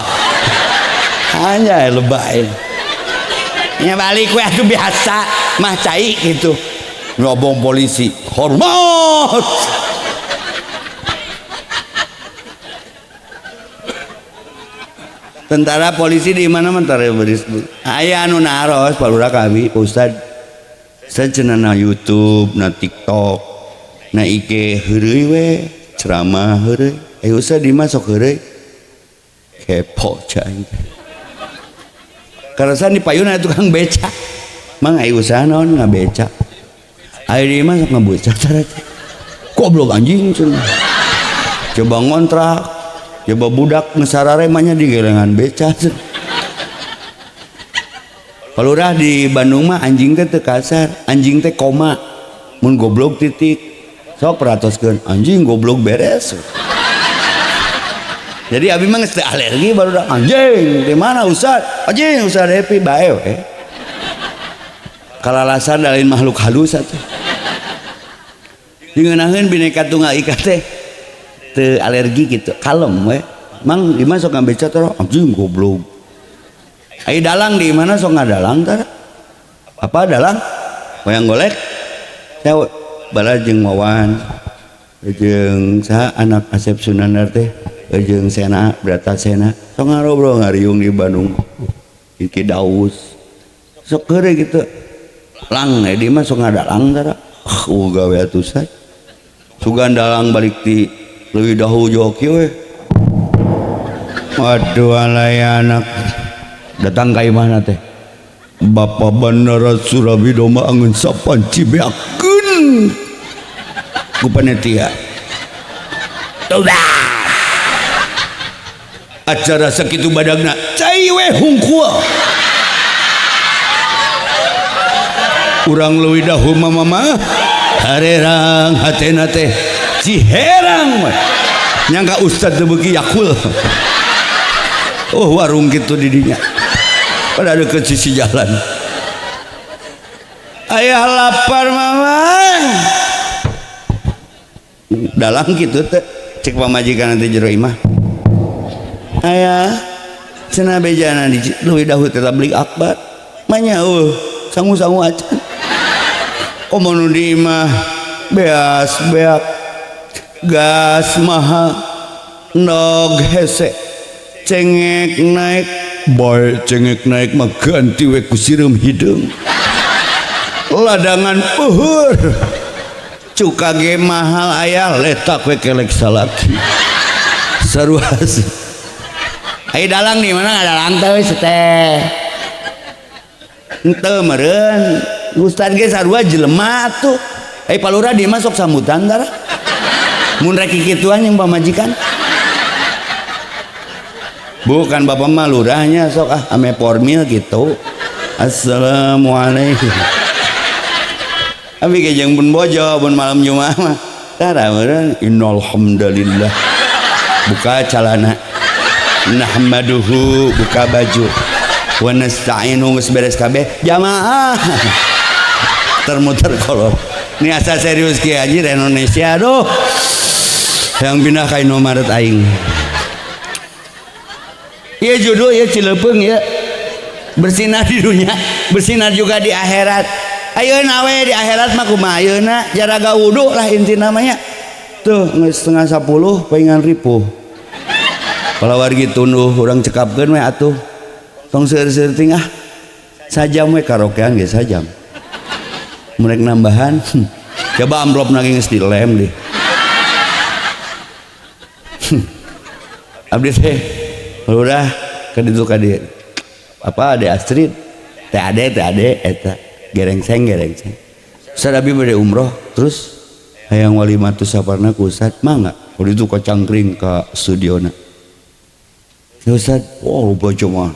hanya lebay nya balik we atuh biasa mah cai gitu ngobong polisi hormat tentara polisi di mana mentara baris aya anu naros palurak abi Ustad sajenna na YouTube na TikTok na IG heureuy we ceramah heureuy Ustad di masuk heureuy kepo cai karasan di payuna tukang beca mang aya usaha naon ngabeca aya di masuk ngabeca caranya goblok anjing cenah coba ngontrak coba budak ngesarare mah nya di gelengan beca palurah di Bandung mah anjing teh teu kasar anjing teh koma mun goblok titik sok peratoskeun anjing goblok beres jadi abi mah geus teu alergi baru dah anjing di mana Ustad anjing Ustad happy bae we kalalasan lain makhluk halus atuh dingeunahkeun bineka tunggal ika teh teu alergi gitu kalem we mang di mana sok ngabeca teh anjing goblok ai dalang di mana sok ngadalang teh apa dalang wayang golek saya bala jeung Wawan jeung saha anak Asep Sunandar teh jeung Sena Brata Sena sok ngarobrol ngariung di Bandung iki Daus sok heureuy gitu lang di mah sok ngadalang tara gawe atuh say sugan dalang balik ti leuwih dahulu joki we waduh alay anak datang ka imahna teh Bapak Bandara Surabido mah angeun sapanci beakeun ku panitia udah acara sakitu badagna cai we hungkul urang leuwih dahulu mama harerang hatena teh ciherang we nyangka Ustad teu beuki Yakul oh warung kitu di dinya pada deket sisi jalan ayah lapar mama dalang kitu teh cek pamajikan nanti jero imah ayah cenah bejana di leuwih dahulu teh tablik akbar manya sangu-sangu acan komo nu di imah beas beak gas mahal nog hese cengek naik boy cengek naik mah ganti we ku sireum hideung ladangan puhur cuka ge mahal aya letak we kelek salaki saruas ai dalang di mana ngadalang teh teh henteu meureun Ustad ge sarua jelema tuh ai palura di masuk sambutan tara mun rek kikituan yang pamajikan bukan bapak mah lurahnya sok ame formil gitu assalamualaikum Abi kejeng pun bojo pun malam Jumat mah tara meureun innal hamdalillah buka calana nahmaduhu buka baju wa nasta'inu geus beres kabeh jamaah termuter kolot ini asa serius ki haji di Indonesia aduh yang pindah ka Indomaret aing ieu judul ieu Cilepeung ya bersinar di dunia bersinar juga di akhirat ayeuna we di akhirat mah kumaha ayeuna jaraga wudu lah inti namanya tuh geus setengah 10 paingan ripuh kalau wargi tunduh urang cekapkeun we atuh tong seueur-seueur ting sajam we karaokean ge sajam merek nambahan coba amplop nanging geus dilem deh abdi teh udah ka ditu ka dieu apa ade Astrid teh ade eta gerengseng Ustaz abi bade umroh terus hayang walimatus saparna ku Ustaz mangga kudu itu ka cangkring ka studiona ya Ustaz lupa cuma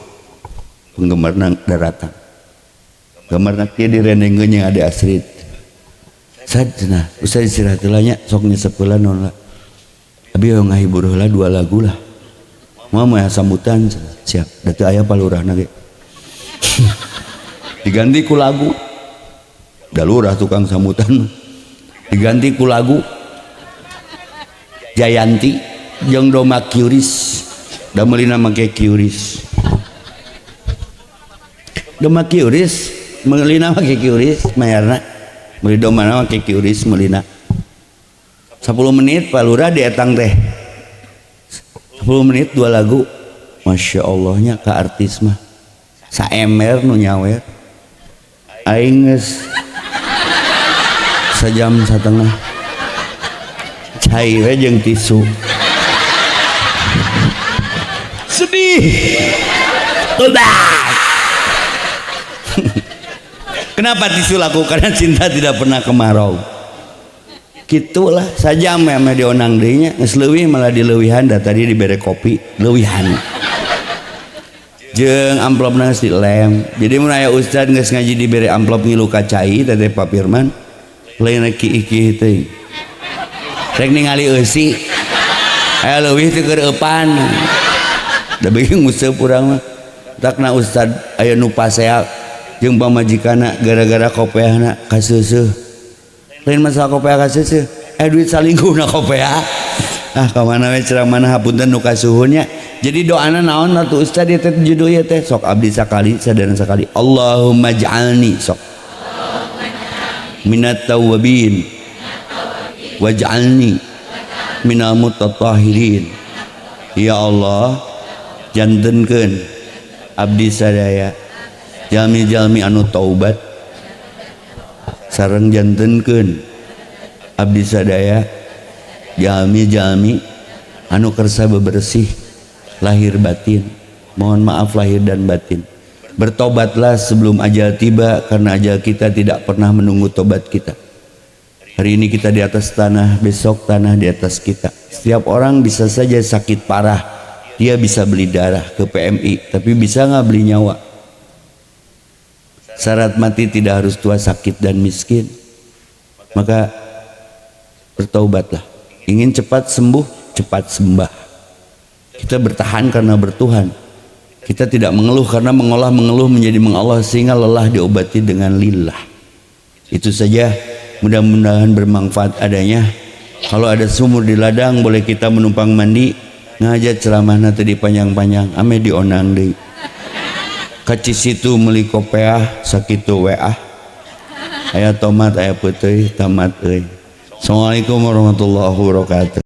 penggemarna daratan gemarna kieu direndengkeun yang ada Astrid Ustaz cenah Ustaz istirahat heula nya sok nyesep heula naon lah abi hayang ngahibur heula 2 lagu lah moal sambutan siap da teu aya palurahna ge diganti ku lagu dalurah tukang sambutan diganti ku lagu Jayanti jeung Doma Kyuris da meulina make Kyuris Doma Kyuris meulina make Kyuris mayarna meuli domana make Kyuris meulina 10 menit palurah dietang teh 10 menit 2 lagu Masya Allahnya ka artis mah saemer nu nyawer aing geus sajam satengah cai we jeung tisu sedih tobat kenapa tisu laku karena cinta tidak pernah kemarau gitulah sajam mah dionang deui nya geus leuwih malah dileuwihan da tadi dibere kopi leuwihan jeung amplopna geus dilem jadi mun aya ustad geus ngaji dibere amplop ngilu ka cai teh Pak Firman lain iki teh rek ningali eusi aya leuwih teh keur eupan da beuing nguseup urang mah takna ustad aya nu pasea jeung pamajikanna gara-gara kopeahna kaseuseuh lain masalah kopeah kaseuseuh duit salingkuhna kopeah ka mana we ceramahna hapunten nu kasuhun nya jadi doana naon atuh ustad ieu teh judul ieu teh sok abdi sakali sadana sakali Allahumma ij'alni sok minat tawabin waj'alni minal mutatahhirin ya Allah jantenkeun abdi sadaya jalmi-jalmi anu taubat sareng jantenkeun abdi sadaya jalmi-jalmi anu kersa bebersih lahir batin mohon maaf lahir dan batin bertobatlah sebelum ajal tiba karena ajal kita tidak pernah menunggu tobat kita hari ini kita di atas tanah besok tanah di atas kita setiap orang bisa saja sakit parah dia bisa beli darah ke PMI tapi bisa nggak beli nyawa syarat mati tidak harus tua sakit dan miskin maka bertaubatlah ingin cepat sembuh cepat sembah kita bertahan karena bertuhan kita tidak mengeluh karena mengeluh menjadi mengallah sehingga lelah diobati dengan lillah itu saja mudah-mudahan bermanfaat adanya kalau ada sumur di ladang boleh kita menumpang mandi ngajak ceramahna tadi panjang-panjang ame dionang deui kacis itu meuli kopeah sakitu WA aya tomat aya peuteui tamat euy Assalamualaikum warahmatullahi wabarakatuh